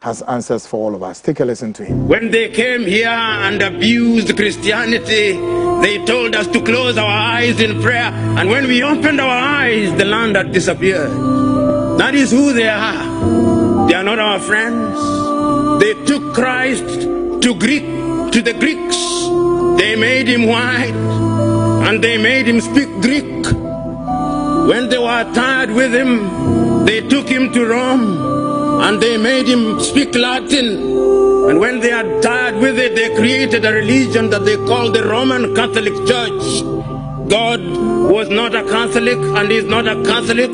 B: has answers for all of us. Take a listen to him.
N: When they came here and abused Christianity, they told us to close our eyes in prayer. And when we opened our eyes, the land had disappeared. That is who they are. They are not our friends. They took Christ to the Greeks. They made him white and they made him speak Greek. When they were tired with him, they took him to Rome and they made him speak Latin. And when they had tired with it, they created a religion that they called the Roman Catholic Church. God was not a Catholic and is not a Catholic.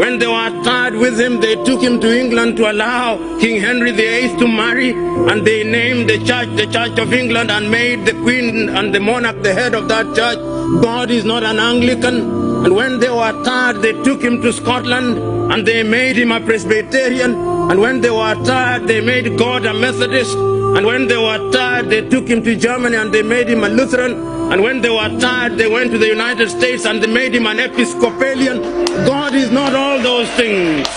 N: When they were tired with him, they took him to England to allow King Henry VIII to marry, and they named the Church of England, and made the Queen and the monarch the head of that church. God is not an Anglican. And when they were tired, they took him to Scotland, and they made him a Presbyterian. And when they were tired, they made God a Methodist. And when they were tired, they took him to Germany, and they made him a Lutheran. And when they were tired, they went to the United States and they made him an Episcopalian. God is not all those things.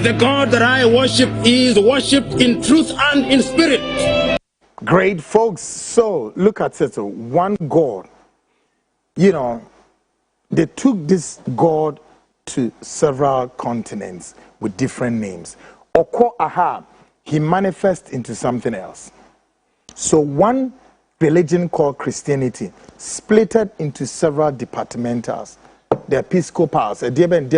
N: The God that I worship is worshipped in truth and in spirit.
B: Great, folks. So look at it. One God. You know, they took this God to several continents with different names. Oko Aha, he manifests into something else. So one religion called Christianity splitted into several departmentals. The Episcopals, even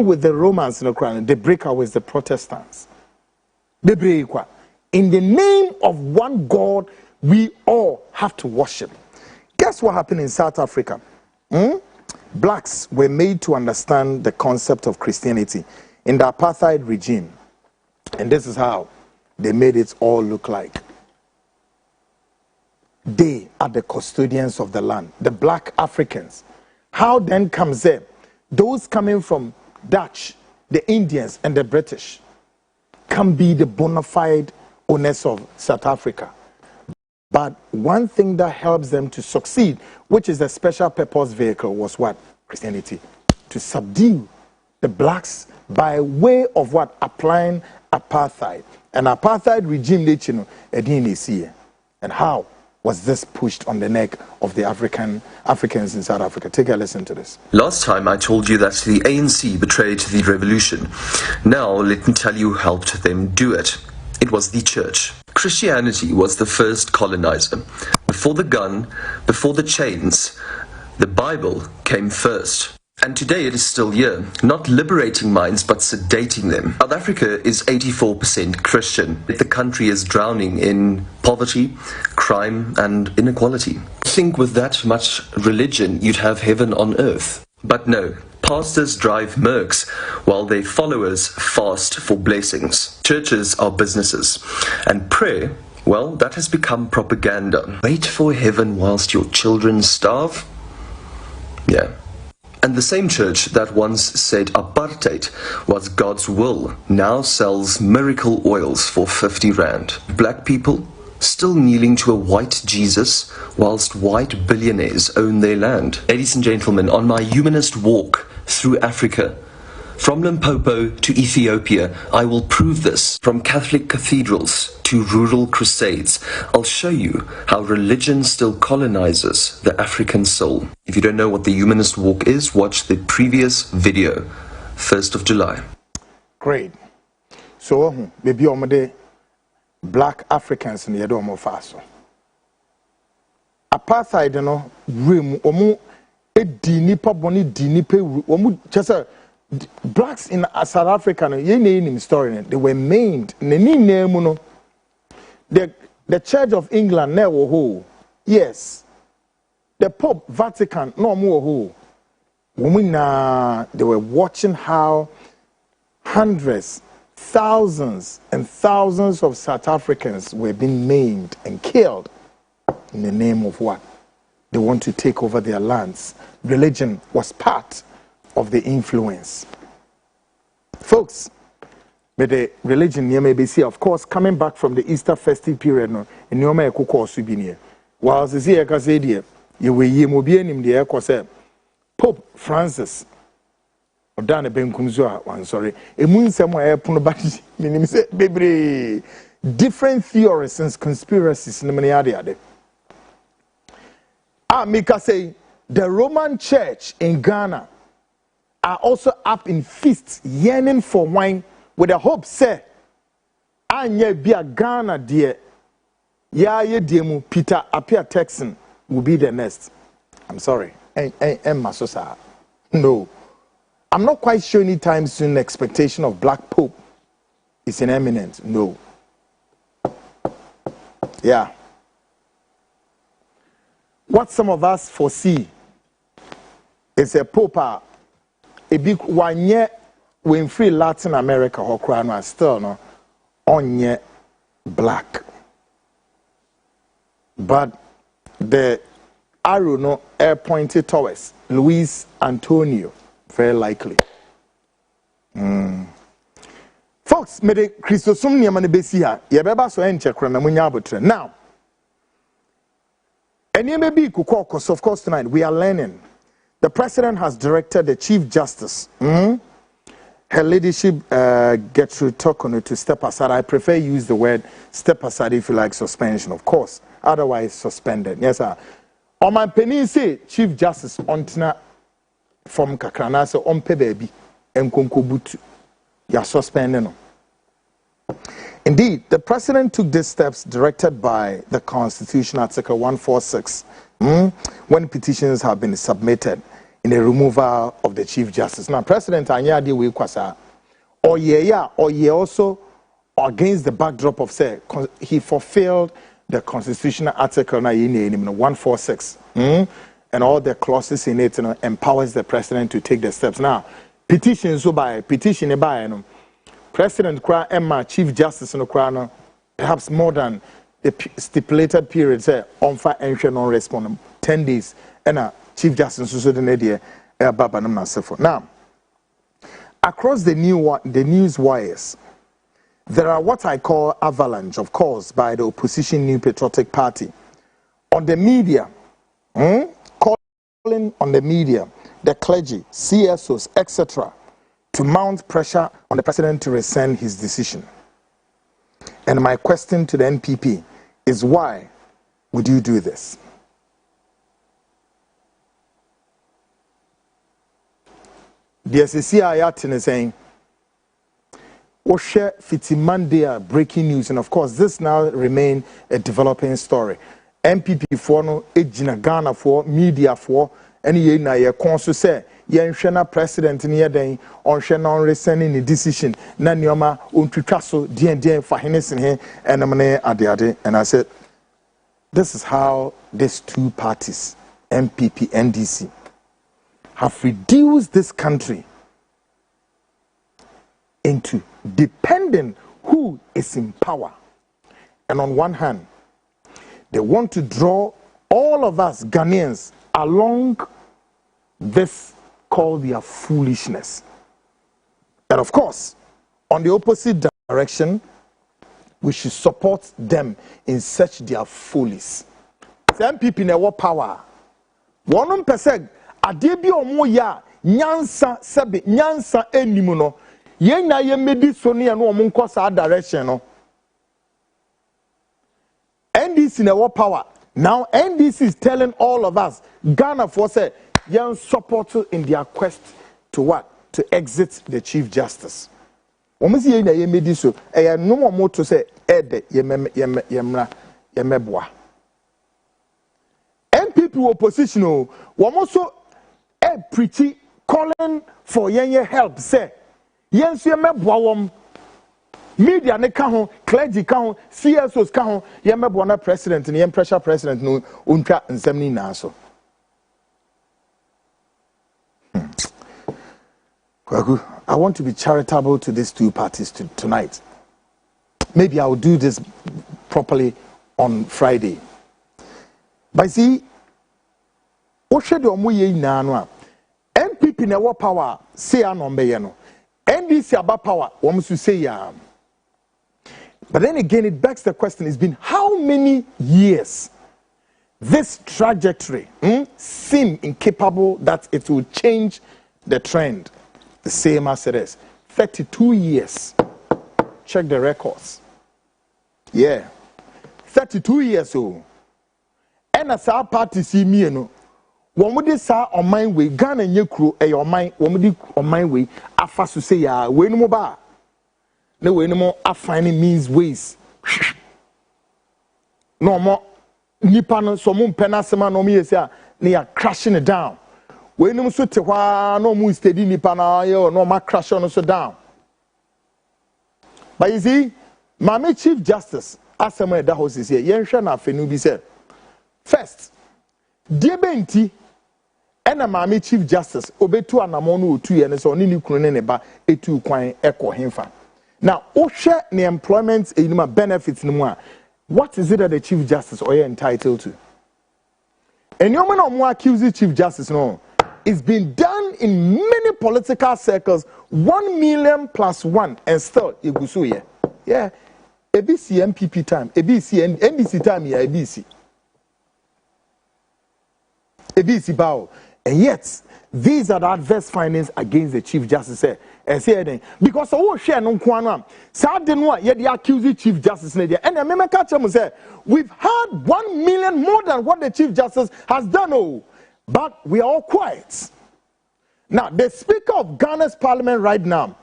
B: with the Romans, they break out with the Protestants. They break out. In the name of one God, we all have to worship. Guess what happened in South Africa? Blacks were made to understand the concept of Christianity in the apartheid regime. And this is how they made it all look like. They are the custodians of the land, the black Africans. How then comes it? Those coming from Dutch, the Indians, and the British can be the bona fide owners of South Africa. But one thing that helps them to succeed, which is a special purpose vehicle, was what? Christianity. To subdue the blacks by way of what? Applying apartheid. An apartheid regime, and how? was this pushed on the neck of the Africans in South Africa? Take a listen to this.
O: Last time I told you that the ANC betrayed the revolution. Now let me tell you who helped them do it. It was the church. Christianity was the first colonizer. Before the gun, before the chains, the Bible came first. And today it is still here, not liberating minds but sedating them. South Africa is 84% Christian. The country is drowning in poverty, crime and inequality. I think with that much religion you'd have heaven on earth. But no, pastors drive Mercs while their followers fast for blessings. Churches are businesses. And prayer, well, that has become propaganda. Wait for heaven whilst your children starve? Yeah. And the same church that once said apartheid was God's will now sells miracle oils for 50 rand. Black people still kneeling to a white Jesus whilst white billionaires own their land. Ladies and gentlemen, on my humanist walk through Africa, from Limpopo to Ethiopia, I will prove this. From Catholic cathedrals to rural crusades, I'll show you how religion still colonizes the African soul. If you don't know what the humanist walk is, watch the previous video, 1st of July.
B: Great. So, maybe on the black Africans in the Edomo Faso. Apartheid, you know, room, omu, dinipa boni dinipe, omu, just a blacks in South Africa, they were maimed. The Church of England, yes. The Pope, Vatican, no more. They were watching how hundreds, thousands, and thousands of South Africans were being maimed and killed in the name of what? They want to take over their lands. Religion was part of the influence. Folks, but the religion you may be see, of course, coming back from the Easter festive period, no, in your may cook or souvenir. Whilst the Zia Casadia, you will ye mobian in the air cause Pope Francis or Dana Ben Kunzua, one sorry, a moon somewhere punobati, meaning say, baby, different theories and conspiracies in the many. Mika say the Roman Church in Ghana are also up in feasts, yearning for wine, with the hope, say, Anya be a Ghana, dear. Ya ye diemu Peter Apia Texan will be the next. I'm sorry. Masosa. No. I'm not quite sure anytime soon the expectation of Black Pope is in eminence. No. Yeah. What some of us foresee is a Pope a big 1 year when free Latin America or crown still no on yet black. But the arrow no air pointed towards Luis Antonio, very likely. Folks, me de Christosum ni amane besi ha ye beba so enche kra na munya abotre. Now, any may be kukokos, of course tonight we are learning. The president has directed the Chief Justice, her ladyship, Gertrude Tokono, to step aside. I prefer use the word step aside if you like suspension, of course. Otherwise, suspended. Yes, sir. On my penny say, Chief Justice Ontina from Kakrana, so on pe baby, and Kunkubutu. You are suspended. Indeed, the president took these steps directed by the Constitution, Article 146, when petitions have been submitted in the removal of the Chief Justice. Now, President Anyadi Wekwasa, or ye also against the backdrop of say he fulfilled the constitutional article 146, and all the clauses in it empowers the president to take the steps. Now, petitions by petition by President Kra Emma Chief Justice no Kra perhaps more than the stipulated period say on fire and non respond 10 days and Chief Justice so the idea baba nam nasefo. Now, across the news wires, there are what I call avalanche of calls by the opposition New Patriotic Party on the media, calling on the media, the clergy, CSOs, etc., to mount pressure on the president to rescind his decision. And my question to the NPP is why would you do this? There's a CIA saying, Oshe Fiti Monday breaking news, and of course, this now remain a developing story. MPP for no ejina Ghana for media for any ye na ye konso say yen hwena president ne yeden on hwe na on resending the decision na nioma ontwitwa so den for henesen he enamne ade and I said this is how these two parties MPP NDC have reduced this country into depending who is in power. And on one hand, they want to draw all of us Ghanaians along this called their foolishness. And of course, on the opposite direction, we should support them in such their follies. Some people in our power. 1% adebi omo ya nyansa sebe nyansa enimu no yen na ye medi so ne no omo nko sa direction no. NDC in our power. Now NDC is telling all of us, Ghana for say, young support in their quest to what? To exit the Chief Justice. Omo si na ye medi so, e no mo to say ede yemeboa. MPP opposition womo so preaching calling for yen help say yen so yemeboa wom. Media ne ka ho, clergy ka ho, CSOs ka ho, yemebo na president ne yem pressure president no untwa nsem ni na so. Kwaku, I want to be charitable to these two parties tonight. Maybe I will do this properly on Friday. But see, Oshe de omoye ina no a MPP na wo power say anombe no. NDC aba power wo msu say ya. But then again, it begs the question, it's been how many years this trajectory seem incapable that it will change the trend the same as it is. 32 years. Check the records. Yeah. 32 years old. And as our party see me, you know, when we say on my way, Ghana and Yekro, on my on my way, I fast to say, yeah, we no more. No way no more finding means ways. No more nipa no so mun penasema no me say they are crashing it down. We no so te hwa no mu steady nipa na yo no ma crash on so down. But you see, my Chief Justice asema that house is here. Yen hwe na afenu bi say. First, die benti ena my Chief Justice obetu anamo no otu ye ne so ni kunu ne ba etu kwan ekọ hemfa. Now, Oshe the employment benefits no. What is it that the Chief Justice are entitled to? And you know more accuse the Chief Justice no. It's been done in many political circles. 1 million plus 1 and still Igusuye. Yeah. ABC MPP time, ABC and NDC time here, ABC bow. And yet, these are the adverse findings against the Chief Justice. Because oh share no kwana sad no ye dey accuse the Chief Justice na there and I remember catch him say we've had 1 million more than what the Chief Justice has done but we are all quiet. Now the Speaker of Ghana's Parliament right now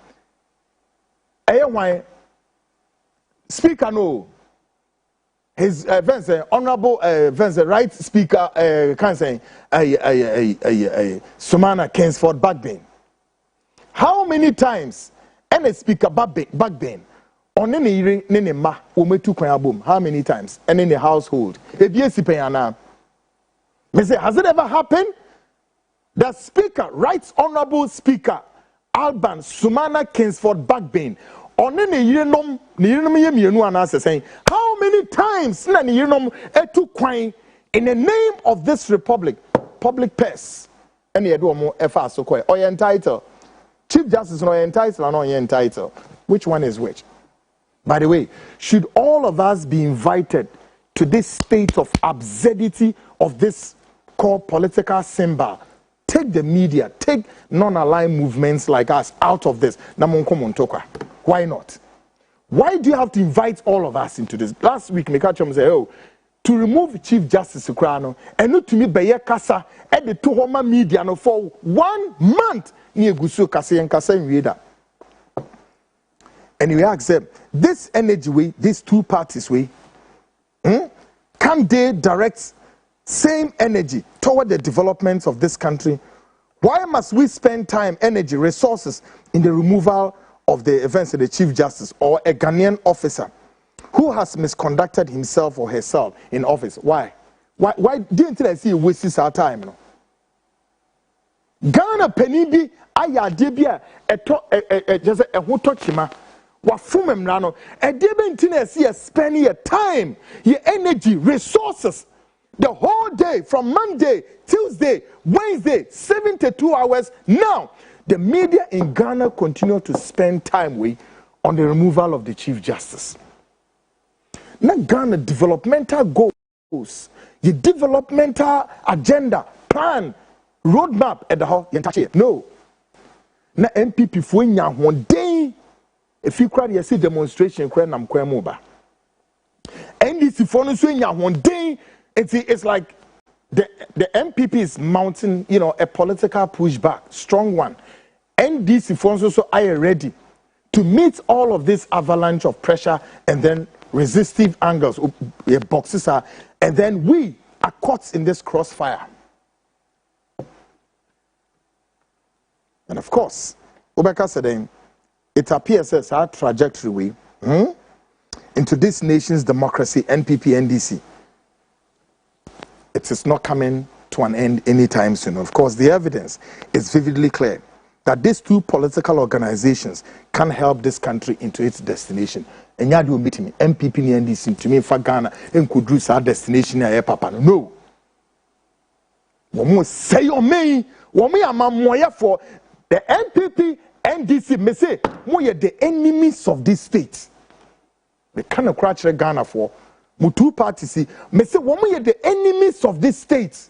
B: Speaker no his honorable right Speaker can say Sumana Kingsford Backbane. How many times any speaker back then on any ma umetu kwa boom? How many times? And in the household. Has it ever happened? The speaker, right honorable Speaker Alban Sumana Kingsford Backbane on any yenom saying how many times in the name of this republic, public purse, and you do more effort so quite or entitled. Chief Justice no entitled or not entitled. Which one is which? By the way, should all of us be invited to this state of absurdity of this called political symbol? Take the media, take non-aligned movements like us out of this. Why not? Why do you have to invite all of us into this? Last week, Mikachom said, to remove Chief Justice Krano and not to me Bayer Kasa at the Tuhoma media no for 1 month near Gusu Kasa and Kasa reader. And we ask them, this energy way, these two parties way, can they direct same energy toward the development of this country? Why must we spend time, energy, resources in the removal of the events of the Chief Justice or a Ghanaian officer who has misconducted himself or herself in office? Why? Why didn't I see wastes our time? No? Ghana penibi aya debia just a hotochima wa fumem rano e debentine see spend your time, your energy, resources the whole day from Monday, Tuesday, Wednesday, 72 hours. Now the media in Ghana continue to spend time on the removal of the Chief Justice. Now Ghana developmental goals, the developmental agenda, plan, roadmap at the house. No. Now MPP for one day. If you cry, you see demonstration. NDC for one day. It's like the MPP is mounting, a political pushback, strong one. NDC for also are ready to meet all of this avalanche of pressure and then resistive angles, boxes are, and then we are caught in this crossfire. And of course, Obeka said, it appears as our trajectory into this nation's democracy, NPP, NDC, it is not coming to an end anytime soon. Of course, the evidence is vividly clear that these two political organizations can help this country into its destination. And you do meet me, MPP and NDC to me for Ghana and could reach our destination here, Papa. No. One say on me, one me am for the MPP, NDC. Me say, we are the enemies of this state. They kind of crash Ghana for. Mu two parties see, me say, we are the enemies of this state.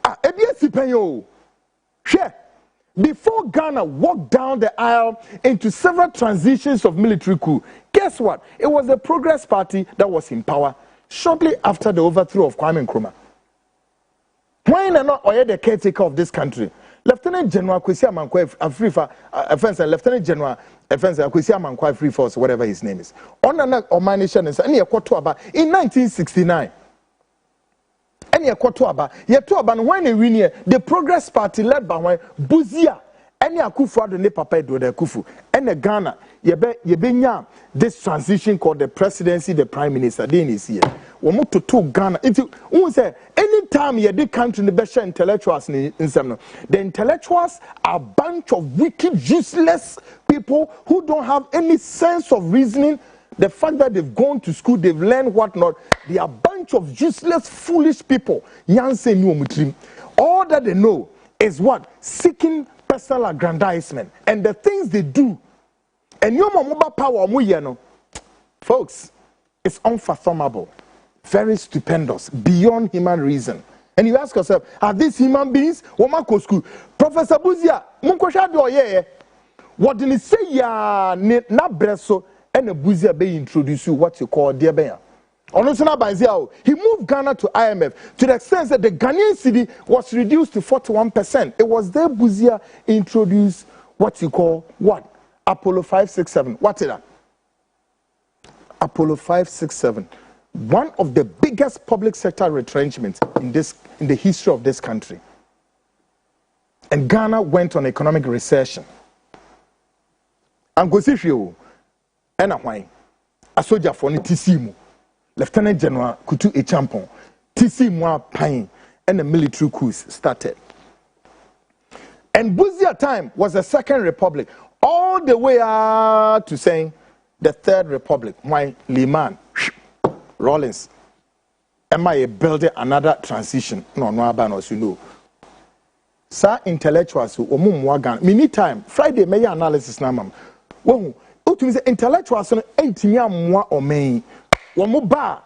B: EBS penyo. Share. Before Ghana walked down the aisle into several transitions of military coup, guess what? It was the Progress Party that was in power shortly after the overthrow of Kwame Nkrumah. Why not the caretaker of this country? Lieutenant General Kwesi Amankwa Afrifa, Lieutenant General Kwesi Amankwa Free Force, whatever his name is. On an Omanishan is any in 1969. Any a Kotoaba, Yetoban, when a winner, the Progress Party led by Buzia, any a Kufu, the Nepapa do the Kufu, and the Ghana, Yebenya, this transition called the presidency, the prime minister, then is here. We move to Ghana. Anytime you the country in the best intellectuals in some, the intellectuals are a bunch of wicked, useless people who don't have any sense of reasoning. The fact that they've gone to school, they've learned whatnot, they are a bunch of useless, foolish people. All that they know is what? Seeking personal aggrandizement. And the things they do. And your mobile power, folks, it's unfathomable. Very stupendous, beyond human reason. And you ask yourself, are these human beings? Professor Buzia, what did he say? Na breso. And the Buzia be introduce you what you call dear bear. He moved Ghana to IMF to the extent that the Ghanaian cedi was reduced to 41%. It was there Buzia introduced what you call what? Apollo 567. What is that? Apollo 567. One of the biggest public sector retrenchments in the history of this country. And Ghana went on economic recession. And go see you. And why? A soldier for the TCMU, Lieutenant General Kutu Echampon, TCMU Pine, and the military coups started. And Buzia time was the Second Republic, all the way to saying the Third Republic. Why Liman, Rawlins, am I building another transition? No, as you know. Sir, intellectuals who Wagan, many time Friday, may analysis namam. Intellectuals ain't more or me. One bar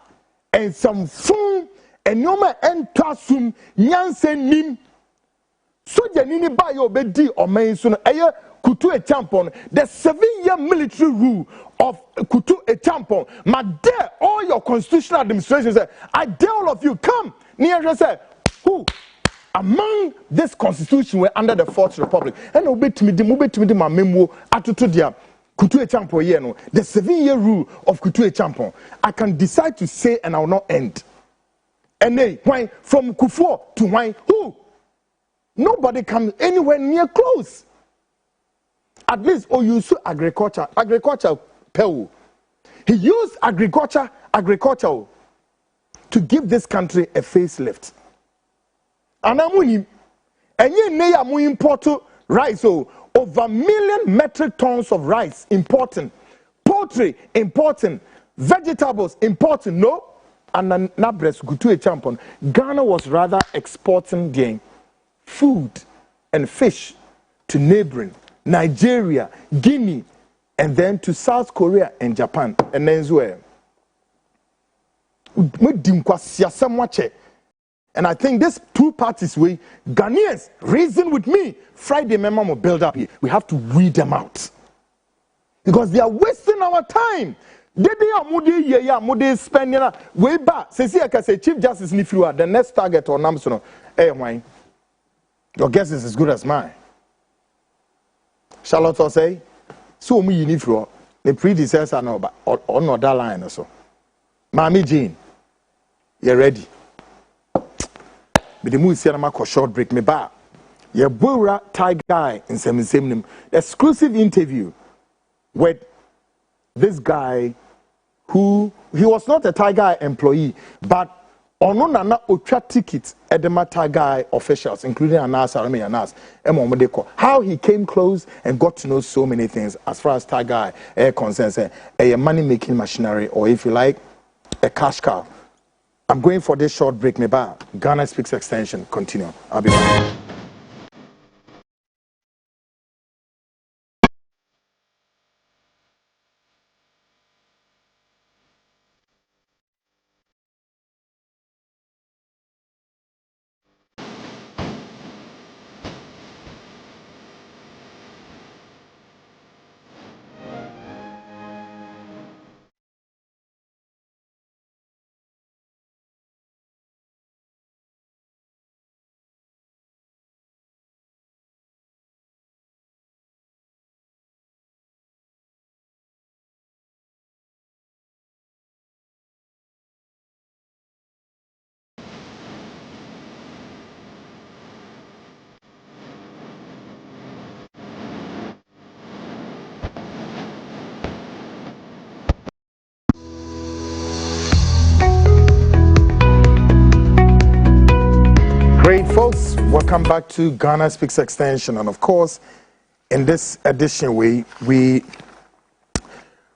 B: and some phone and no man and tasum Yansen Nim. So Janini ba yo bedi or main soon eye Kutu a tampon. The 7-year military rule of Kutu a tampon. Ma dare all your constitutional administration say, I dare all of you come near say who among this constitution were under the Fourth Republic. And obey me my memo atutudia Kutu a tampon ye no. The 7-year rule of Kutu a tampon. I can decide to say and I will not end. And they why from Kufuor to why who? Nobody comes anywhere near close. At least use agriculture Peru. He used agriculture to give this country a facelift. And I'm import rice over 1 million metric tons of rice importing, poultry importing, vegetables importing. No, and Nabres Gutu Champon. Ghana was rather exporting the food and fish to neighboring Nigeria, Guinea, and then to South Korea and Japan, and then Zue. And I think these two parties, Ghanaians, reason with me. Friday, memo will build up here. We have to weed them out because they are wasting our time. They are moody spending way back. Say, Chief Justice Nifua, the next target or Namsono. Hey, wine. Your guess is as good as mine. Charlotte will say, so me Nifua, the predecessor no, but on that line or so. Mammy Jean, you're ready. But the movie said I'm short break me back. Your Bura Thai guy in Seminum, exclusive interview with this guy who he was not a Thai guy employee, but Onona Ocha ticket at the Thai guy officials, including Anas Aremeyaw, how he came close and got to know so many things as far as Thai guy concerns a money making machinery, or if you like, a cash cow. I'm going for this short break, Neba. Ghana Speaks Extension. Continue. I'll be back. Great folks, welcome back to Ghana Speaks Extension, and of course, in this edition, we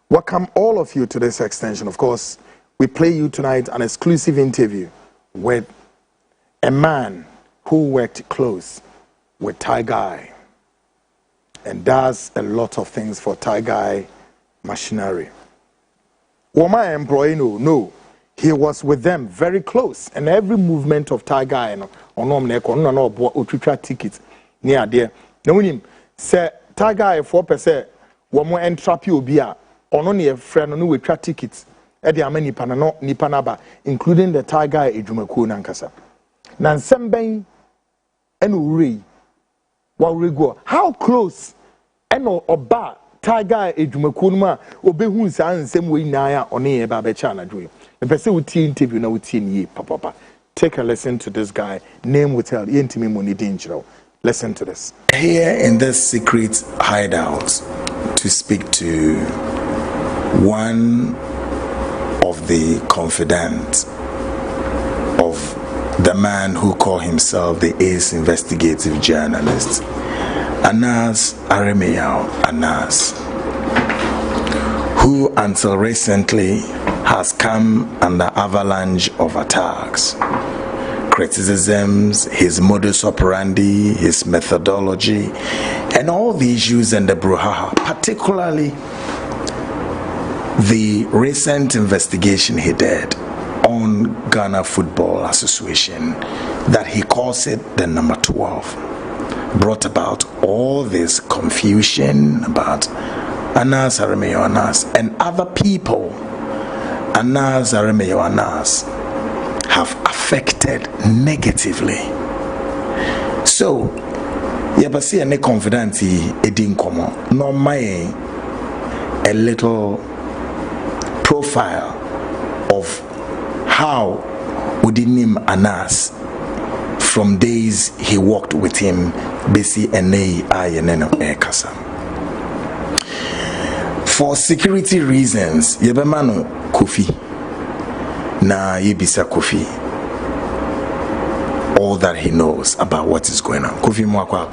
B: welcome all of you to this extension. Of course, we play you tonight an exclusive interview with a man who worked close with Thai Guy and does a lot of things for Thai Guy machinery. Well, my employee, no. He was with them very close, and every movement of Thai Guy, tickets near there. Now, when him say Thai Guy 4%, one more entrapy obia, or only a friend who will track tickets at the Amani Panano, Nipanaba, including the Thai Guy Ejumaku Nankasa. Nan Sembang and Uri, while we go, how close and oba Thai Guy Ejumakunma, Obehu San, same way Naya or near Babachana Dream. The person with interview now with ye, Papa. Take a listen to this guy. Name will tell Yentimi Moni Danger. Listen to this.
P: Here in this secret hideout to speak to one of the confidants of the man who called himself the ace investigative journalist, Anas Aremeyaw Anas, who until recently has come under avalanche of attacks, criticisms, his modus operandi, his methodology, and all the issues and the brouhaha, particularly the recent investigation he did on Ghana Football Association, that he calls it the number 12. brought about all this confusion about Anas, Aremeyaw, Anas, and other people, Anas, Aremeyaw, Anas, have affected negatively. So, yabasi ane confidenti edin komo. No my a little profile of how Udinim Anas from days he walked with him, basi ene ayeneno ekasa. For security reasons, yebemano Kofi na yebisa Kofi all that he knows about what is going on. Kofi Mwakwa.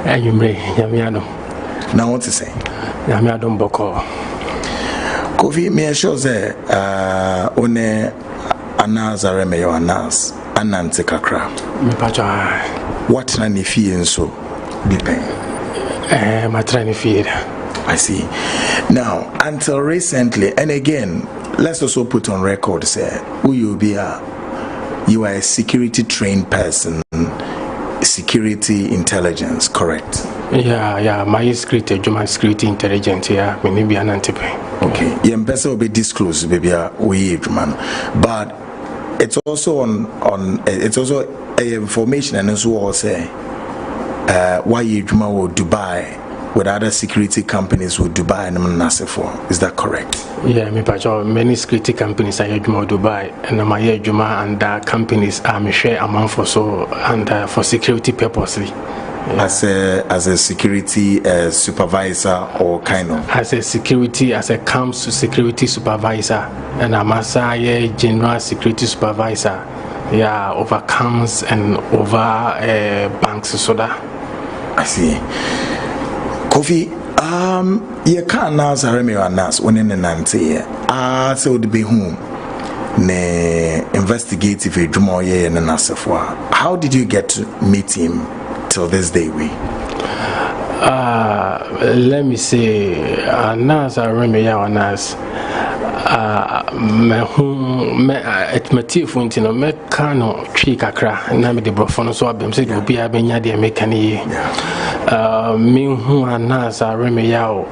Q: Ayumre Yamiano.
P: Now what to say?
Q: Yamiado Mboko.
P: Kofi, me assure say one Anas Aremeyaw Anas Anante Kakra.
Q: Me pacha.
P: What na ni fi enso be pen?
Q: My training feed.
P: I see. Now, until recently, and again, let's also put on record, say, you are a security trained person, security intelligence, correct?
Q: Yeah, my security intelligence, yeah, we need be an antipe.
P: Okay, yeah, best will be disclosed, baby, we man, but it's also on it's also a information and as well say, why you will Dubai. With other security companies with Dubai and Nasifo. Is that correct?
Q: Yeah, many security companies are Dubai and my Juma and companies are share amount for so and for security purposely.
P: Yeah. As a security supervisor or kind of?
Q: As a comes to security supervisor and I'm a general security supervisor. Yeah, over comes and over banks so that.
P: I see. Kofi, you can't Anas Aremeyaw Anas when in the Nante. So would be whom ne investigative Jumoye and Nasafwa. How did you get to meet him till this day?
Q: Let me say, Anas Aremeyaw Anas. At Matif went in a mecano tree kakra, and I'm the Brofono so I've said will be a benya de mecani. Me who Anas Aremeyaw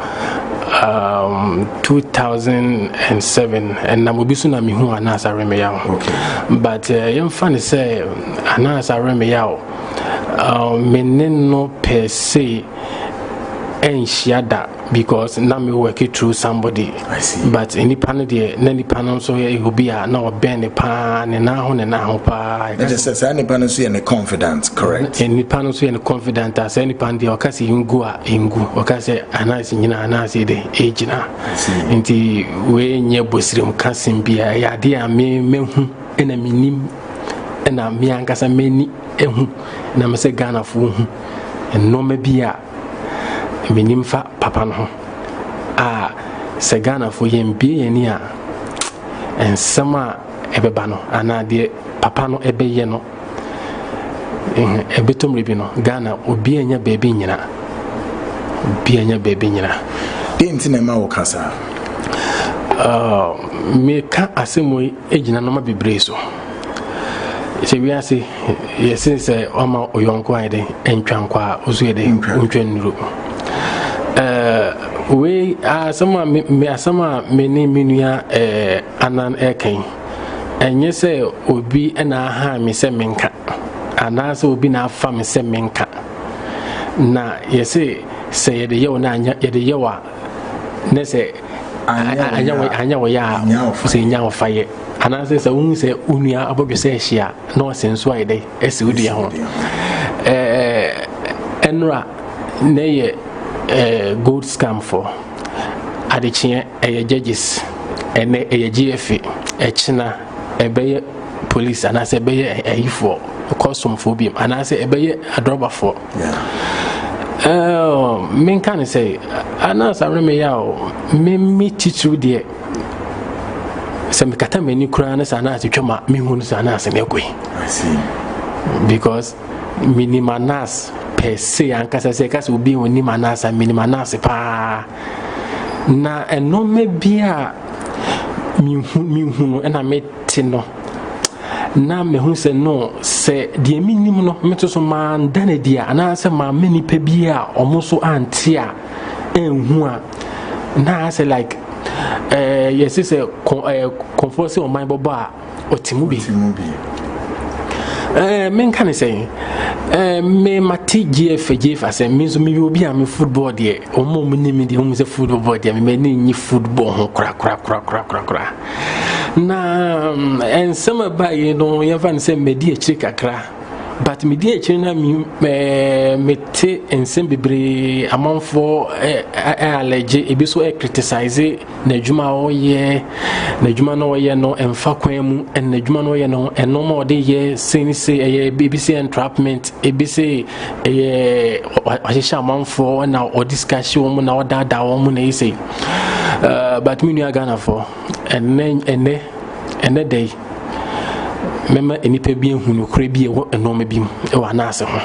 Q: 2007, and Namubisuna me who Anas Aremeyaw. But young funny say Anas Aremeyaw meneno per se and shiada. Because now me work it through somebody.
P: I see.
Q: But any panel there, any panel so it will be a now bend a pan and now pa.
P: Just as any panel so and confident, correct?
Q: Any panel so and confident as any pan the okasi ingu okase anasi nyina anasi de age na.
P: I see.
Q: Inti we nye bosrim kasim bia ya dia me hu ena minim ena me ankasa meni ehu na me se Ghana fu hu eno me bia minimfa papa no se Ghana for yem be ni a ensama ebeba no ana de papa no ebeye no ebetom rebi no Ghana obi anya baby nyina
P: denti na ma wo kasa
Q: me ka asemo ejina no ma bebre so se wi ase yesi se o ma oyonko ade entwankwa ozu ede ontwanuru we asama me ni minua anan eken enye se obi na ha me se menka ana se obi na afa me se menka na yesi se yede yew na anya yede yewa ne se anya wo ya se nya wo faye ana se un se unua abodwe se hia no se nso ayede ese udua ho enra ne ye good scam for adechie judges ene GFA echina ebeye police anase ebeye ayifo custom for bim anase ebeye adroba for men can say Anas Aremeyaw me teach de some kata many kuranas anase twama me hu no anase ne koi.
P: I see.
Q: Because minimanas per se ankasa se kasa obi oni manasa minimanas pa na eno me bia mi hu no na me ti no na me hu se no se de minim no meto so man dane dia ana se ma mani pa bi a omo so ante a enhu a na se like yes say comfort on my baba otimu bi men kan say me mati GF say me so me obi am football de omo mu ni me de omo say football de me ni football ho kra na en sama ba ye no ye fan say me di echi kakra but me di echi na me te ensem bebre amanfo allergy ebi so criticize na adwuma o ye na adwuma no ye no emfa kwan mu en na adwuma no ye no eno ma ode ye say say BBC entrapment ebi say wahesha amanfo na o discussion mu na odada wo mu na say but me nua Ghana for ene day mema enipa bi ehunu kure bi e enoma bi e wa na ase ho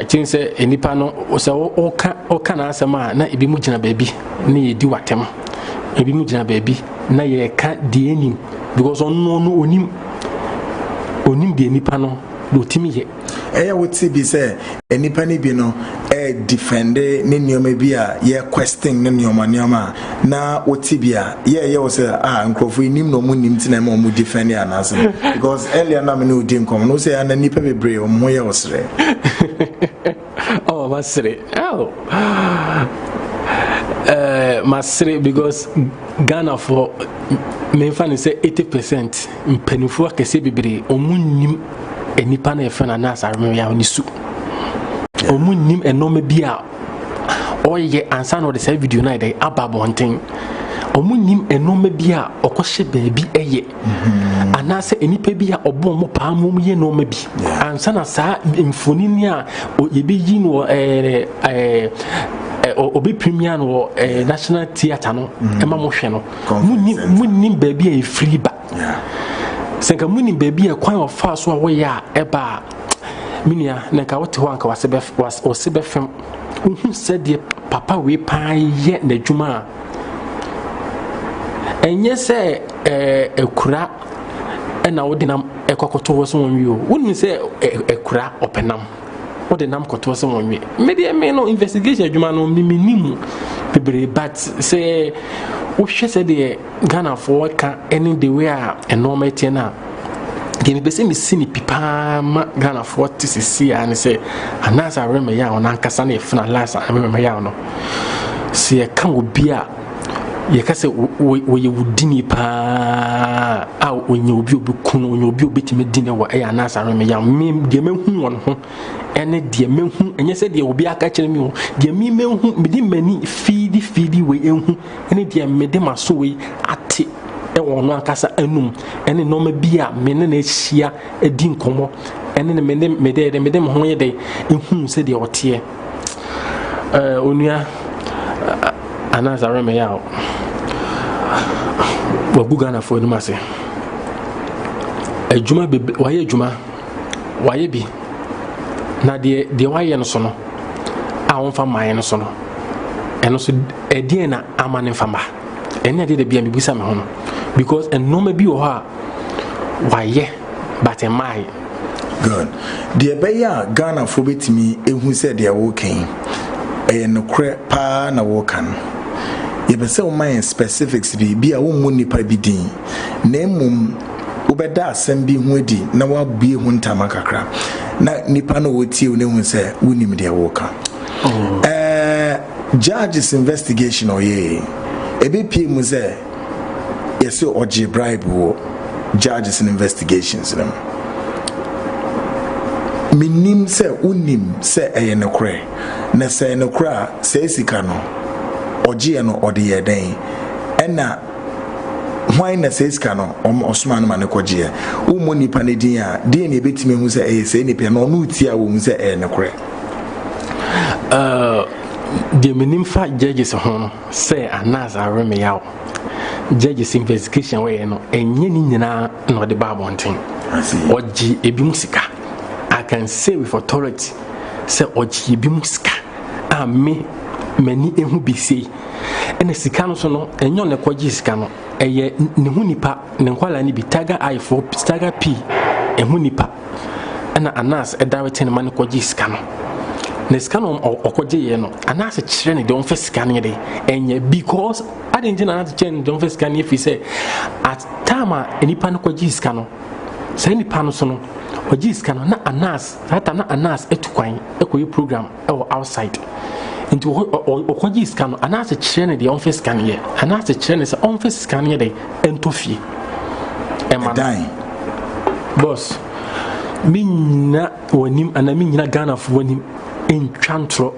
Q: tin se enipa no so oka na asema na ebi mu gina baabi na yedi watem ebi mu gina baabi na ye ka de enim because no onim de enipa no do timi ye
P: eya woti bi se enipa ni bi no defend ne nioma bi a ye question ne nioma na woti bi a ye wo se nkrofo nim no mu nim ti na ma mu defend anase because earlier na me no di nkom no say na nipa bebre o mo ye osre
Q: oh masre masre because Ghana for me fan say 80% mpanifo akese bebre o mu nim enipa na efe na nasa Aremeyaw ni su omu nim enome bia oye ansa no de say video na dey ababonten omu nim enome bia okoshe baabi eye anase enipa bia obo mo pa mo ye no ma bi ansa na sa mfoni ni a yebeyi no obi premier no national theatre no ema mo hwe no munim baabi e free ba senka munim baabi e kwan ofa so a wo ya eba minia na ka wote ho anka wasebe fem unhu said papa we pan ye na dwuma enye se ekura na wode nam ekokoto wo so wonwi o wonu se ekura openam wode nam koto wo so wonwi me no investigation dwuma no miminim bebre but se wo hwe se de Ghana for ka any the way a normal tiena Gemi bese mi sini pipa ma Ghana 40cc and say anasa Aremeyaw na nkasa na efuna lasa Aremeyaw no se e kan obi a ye ka se wo ye wudini pa a onye obi kunu onye obi obetime dine wo e anasa Aremeyaw mi de mehu won ho ene de mehu enye se de obi aka kire mi ho de mi mehu mi di mani feedi we enhu ene de me de maso we ate e won ankasa anum ene no ma bia me ne na hia edi nkomo ene ne me de ho ye de ehun se de otie onua anasa Aremeyaw wagu Ghana for no mase adwuma waye adwuma waye bi na de waye no so no a won fa maye no so no eno so edie na amane fama ene de bia me busa me ho no because enoma bi o ha waye but mai
P: good de be ya Ghana for betimi ehu se de wo kan no kre pa na wo kan ye be se o man specifics bi a wo mu nipa bi din na emum ubeda asem bi hu adi na wa bie hu ntama kakra na nipa no wotie o ne hu se wonim de wo kan judge's investigation oye ebe pie mu se yes oje bribe wo judges and investigations them minim se unim se eyenokre na se enokra se sika no oje no ode yeden ena hwan na se sika no osuma no mane koje umo nipa ne din a din na ebetime hu se se nipa no no utia wo hu se enokre
Q: de minim fa judges ho se anasa Aremeyaw judges investigation we no enye ni nyina no de babonten oji ebi musika I can say with authority say oji ebi musika a me mani ehu bi sei ɛna sika no so no ɛnyɛ ne kɔgye sika no ɛyɛ ne ho nipa ne nkwala ne bi Tiger I4 Tiger P ɛho nipa ɛna Anas ɛdawete ne ma ne kɔgye sika no ne sika no ɔkɔgye yɛ no Anas kyerɛ ne de ɔmfa sika no de ɛnyɛ because I didn't know Anas kyerɛ ne de ɔmfa sika no if he say at time a nipa no kɔgye sika no sɛ nipa no so no ɔgye sika no na Anas hata na Anas etu kwan ɛkɔyɛ program ɛwɔ outside nti ɔkɔgye sika no Anas kyerɛ ne de ɔmfa sika no yɛ Anas kyerɛ ne sɛ ɔmfa sika no yɛ de ɛntɔ fie ɛma boss minna wanim ana minna Ghana fo wanim entwantro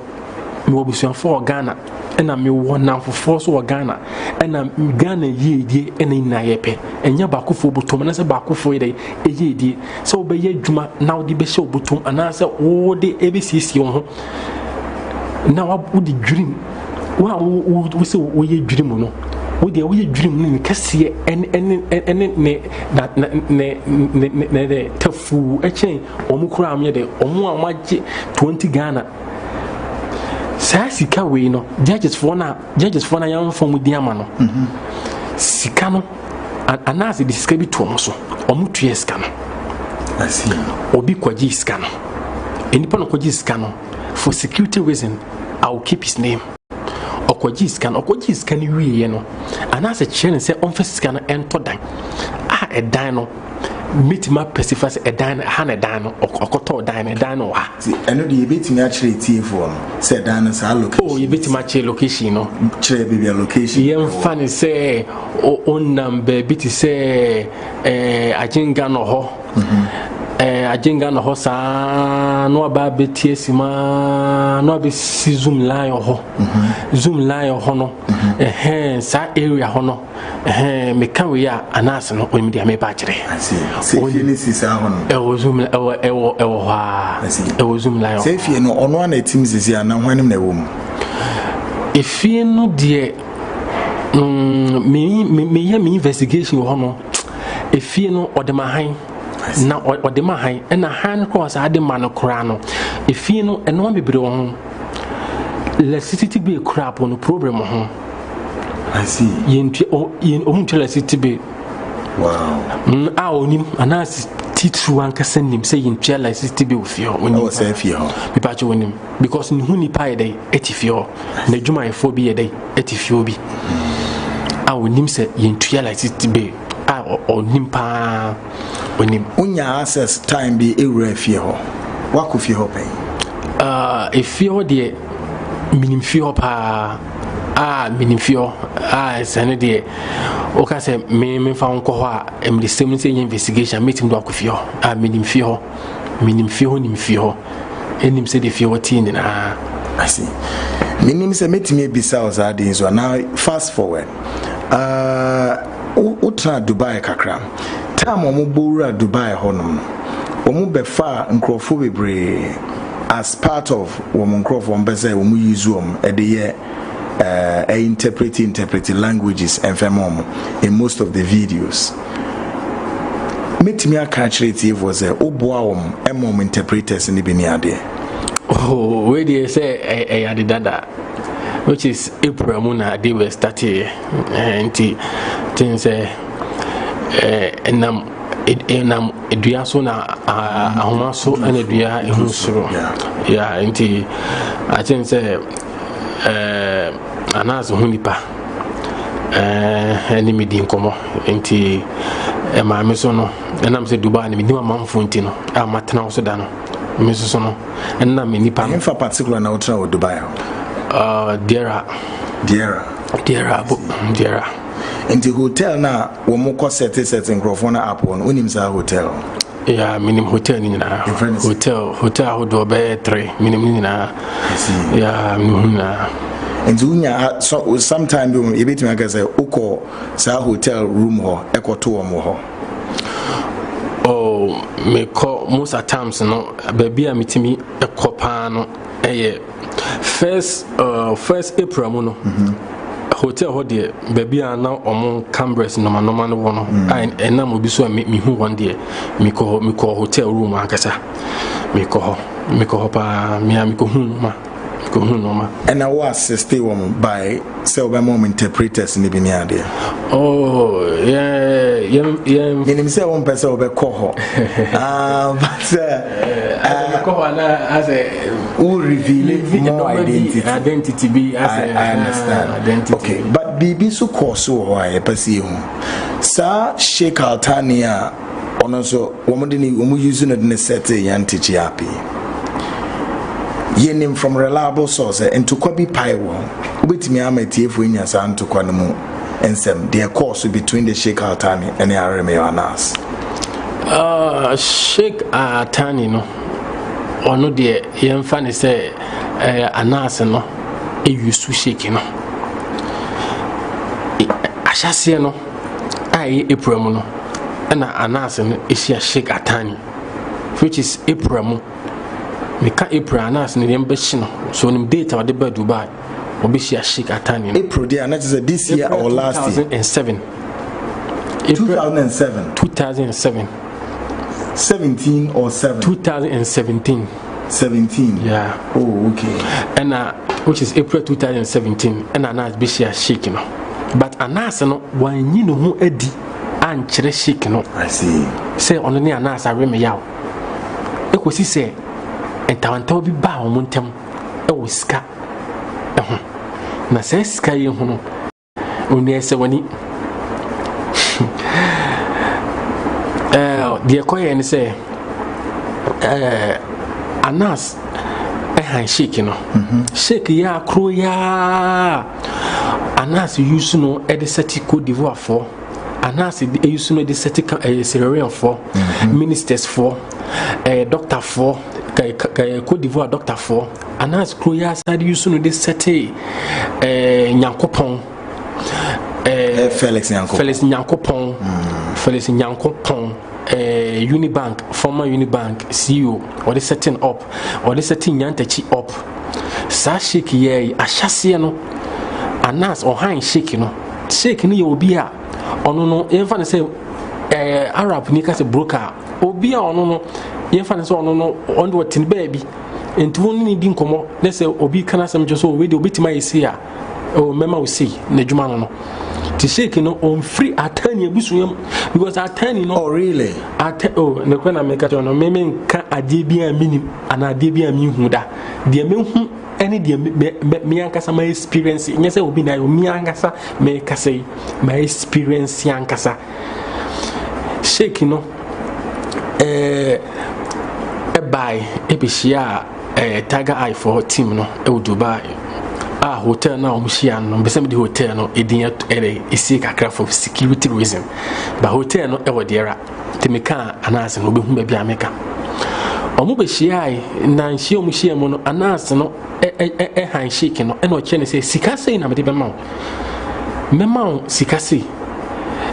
Q: me obusuafo Ghana ena me wona fofo so Ghana ena Ghana yiedie ena ina yepe enya bakofo obutom na se bakofo yede eyiedie se obeye adwuma na odi be hye obutom ana se wo de ebesiesie wo ho na wo di dream wo se wo ye dream no wo de wo ye dream ne kase ne tafu echen omukura am ye de omu amagye 20 Ghana saa sika we no judges for na yan form di ama no sika no Anas di sika bi to mo so omu tue sika no asi obi kwaji sika no enipa no kwaji sika no for security reason I will keep his name okwaji sika no wiye no Anas kyerɛ sɛ ɔmfa sika no ɛntɔ dan a ɛdan no metima pacify ɛdan ha na ɛdan no ɔkɔtɔ dan no wa
P: ɛno de yɛbɛtumi akyerɛ tiefo no sɛ ɛdan no saa location
Q: yɛbɛtumi akyerɛ location no
P: kyerɛ baabi location
Q: yɛmfa ne sɛ ɔnam baabi te sɛ agyenga no hɔ agyenga no hɔ saa no aba betie sima no abe si zoom line ho no sa area ho no me kan we ya Anas no oni dia me ba kire
P: se fie ni sisa ho no
Q: zoom zoom line
P: se fie no ono ana tim sisi ana hwanim na ewom
Q: efie no de me investigation ho no efie no odemahan na odemahan na han ko sa ade man kora no efie no eno bebre wo ho electricity be crap on problem ho
P: I see
Q: yen omuntu electricity be
P: wow
Q: onim Anas titru an kasenim say yen electricity be ofio
P: onim say fie ho
Q: be pa che onim because ni huni pa yedai etifio na dwuma efo bi yedai etifio bi onim say yen electricity be onim pa onim
P: unya access time be ewura fie ho wako fie ho pen
Q: efie ho de minim fie ho pa minim fie ho sane de o ka se me fa nko ho a em the same say investigation meeting do akofie ho minim fie ho nim fie ho enim se de fie ho tin na
P: I see minim se metimi ebisa o za de so now fast forward utra Dubai kakra time omo bowura Dubai honom omo befa nkrofo bebre as part of woman nkrofo ombese omo use de interpret languages and femom in most of the videos metimi aka kyerɛ was oboa emom interpreters ni bini ade
Q: we dey say dada which is April muna they were started anti things enam edua so na ahoma so na edua ehusuro yeah anti I think say Anas hunipa eni medi nkomo anti maame so no enam se Dubai ni medi mamfo nti no amatena so da no me so no enam nipa
P: in for particular na utra Dubai
Q: Diera
P: in the hotel na wo mo ko set microphone app on unim sa hotel
Q: yeah minim hotel ni na hotel ho do be 3 minim ni na yeah na
P: and unya so sometime you bit me say uko sa hotel room ho ekoto wo mo ho
Q: me call most at times no baby a mitimi ekopa no first April no hotel ho de baby a na omo cameras no no no na mo bi so me hu one day me call hotel room akasa me call pa me ko hu ma
P: And I was assisted by several mom interpreters in the Biniade.
Q: Oh, yeah.
P: Meaning, say one person will be called. Who reveal more
Q: identity be as
P: I understand.
Q: Identity.
P: Okay, but BB so course so I perceive. Sir Sheikh Altania, also, woman didn't using it in a set yan teach happy. Yenim from reliable source and to Kobe Paiwa, with me, I'm a TF when your son to Quanamu and some their course between the Sheikh Altani and the Aremeyaw Anas.
Q: Sheikh Altani, no, or no, dear, young fanny say, Anas, no, a used to shake, no. I shall see, no, I April, no, and Anas is a Sheikh Altani, which is April. Meka April Anas ni embassy no so nim date wa de ba Dubai obishi a Sheikh Altani
P: April there and that is this year or last year
Q: 2007 2007
P: 17 or 7
Q: 2017 yeah
P: oh okay
Q: and which is April 2017 and Anas bishi a Sheikh no but Anas no wan yi no ho adi an kire Sheikh no
P: I see
Q: say ono ne Anas Aremeyaw ekosi say entawantaw bi ba wo montem e wo ska na se ska yi hu no oni ese wani de koye ni se Anas han Sheikh no Sheikh ya kro ya Anas use no e de seti Cote d'Ivoire for Anas e use no e de seti Sierra Leone for ministers for doctor for Cote d'Ivoire doctor for Anas Kroya side use no this sete Nyankopon
P: Felix
Q: Nyankopon Unibank former Unibank CEO or the setting up or the setting Nyantachi up sa Sheikh ye ahyase no Anas or han Sheikh no Sheikh ni obi a ono no even say Arab ni ka se broker obi a ono no yefan so ono no on do tin baby enti won ni di nkomo na se obi kana sam jo so we de obi tima isi a o mema we see na djuma no ti Sheikh no on free atani abusuyam because atani no
P: oh really
Q: oh ne kwena meka to no meme nka ade bia minim ana ade bia mi hu da de me hu any de me ankasa my experience nya se obi na mi ankasa me kase my experience ankasa Sheikh no by Epishia Tiger Eye for team no Dubai hotel na omushia no besem the hotel no edin isi kakra for security reason but hotel no e there temeka Anas no be hu ba bia meka omu be shia na nshi omushia mo no Anas no han Sheikh no e no che ne say sikase na me de be ma mema sikase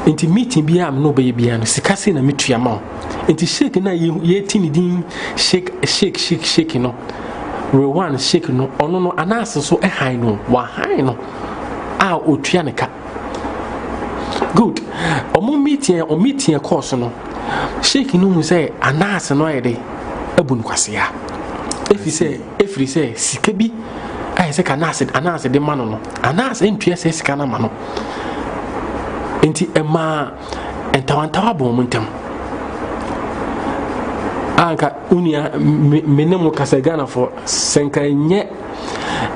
Q: inti meeting bia am no be bia no sikase na metua ma inti Sheikh na ye tini din shake no Rowan Sheikh no ono no Anas so han no wa han no a otua ne ka good omo meeting course no Sheikh no mu say Anas no yede abun kwase ya efri say sika bi ai say Anas de mano no Anas entua say sika na mano inti ema entawantawa bo muntem anka unia menemu kasagana for senka nye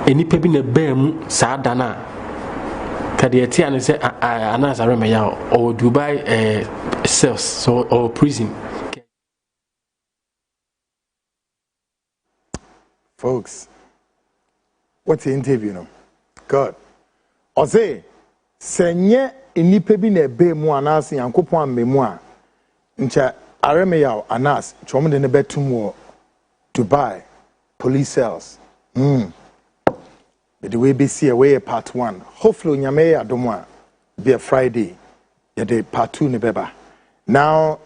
Q: enipa bi na baamu saa dana kade ati ane se Anas Aremeyaw or Dubai cells so or prison.
B: Folks, what's the interview no? God. O say senye enipa bi na baamu Anas Yankopon amemu a ncha Aremeyaw Anas chom de ne betum wo Dubai police cells but the way be see away part 1 hopefully nyame ya domo be a Friday ya de part 2 ne beba now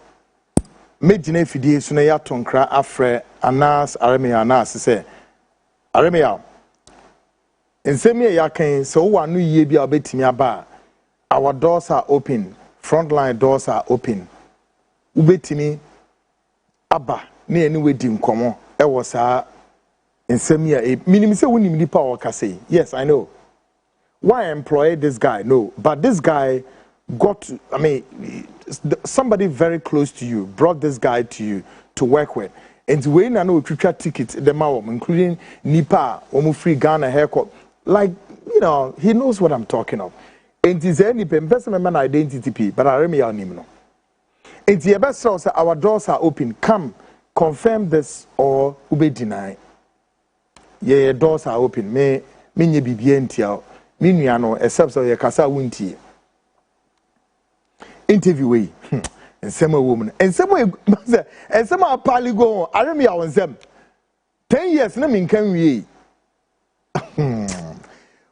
B: mejine fidie so na ya tonkra afre Anas Aremeyaw Anas say Aremeyaw ensemi ya kan so wo anu yie bia obetimi aba our doors are open frontline doors are open ubetimi aba na eni wedi nkomo e wo saa in some year, minimum say we need power can say. Yes, I know. Why employ this guy? No, but this guy got, somebody very close to you brought this guy to you to work with. And when I know we tickets, the mawam, including Nipa, free Ghana haircut, like, he knows what I'm talking of. And it's any person man identity, but Aremeyaw nimno. And the best say our doors are open. Come, confirm this or ube deny. Yeah, doors are open. Me nye bibientia. Me nuano except so ye kasa wunti. Interview way. And some woman. And some pali go. Aremeyaw on them. 10 years na min kan we.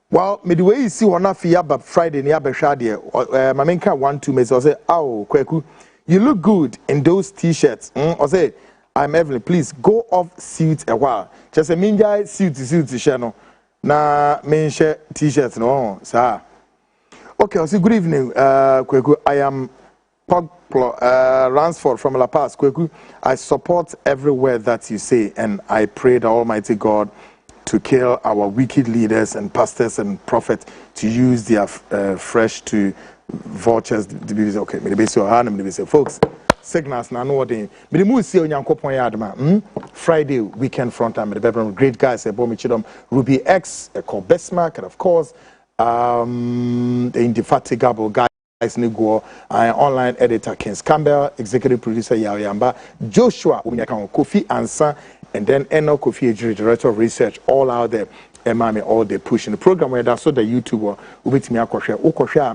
B: Well, me the way you see one of but Friday near Beshadie, my main car 1-2 minutes. I say, oh, Kweku, you look good in those t-shirts. I say, I'm Evelyn, please go off suit a while. Just a minjai suit channel. Na main shirt t-shirts no, sir. Okay, I say good evening, Kweku. I am Ransford from La Paz. Kweku, I support every word that you say, and I pray the Almighty God to kill our wicked leaders and pastors and prophets to use their fresh to vultures. Okay, maybe so folks. Signals na no what they. Maybe we see on Yankopon Yadma. Friday weekend front time. The great guys. Bomichidom Ruby X, called Bestmark, and of course, the indefatigable guys. Nego, online editor Kens Campbell, executive producer Yamba, Joshua Kofi Ansa, and then Eno Kofi Ejiri, director of research, all out there. Emami all day pushing the program where that's so the YouTuber will be to me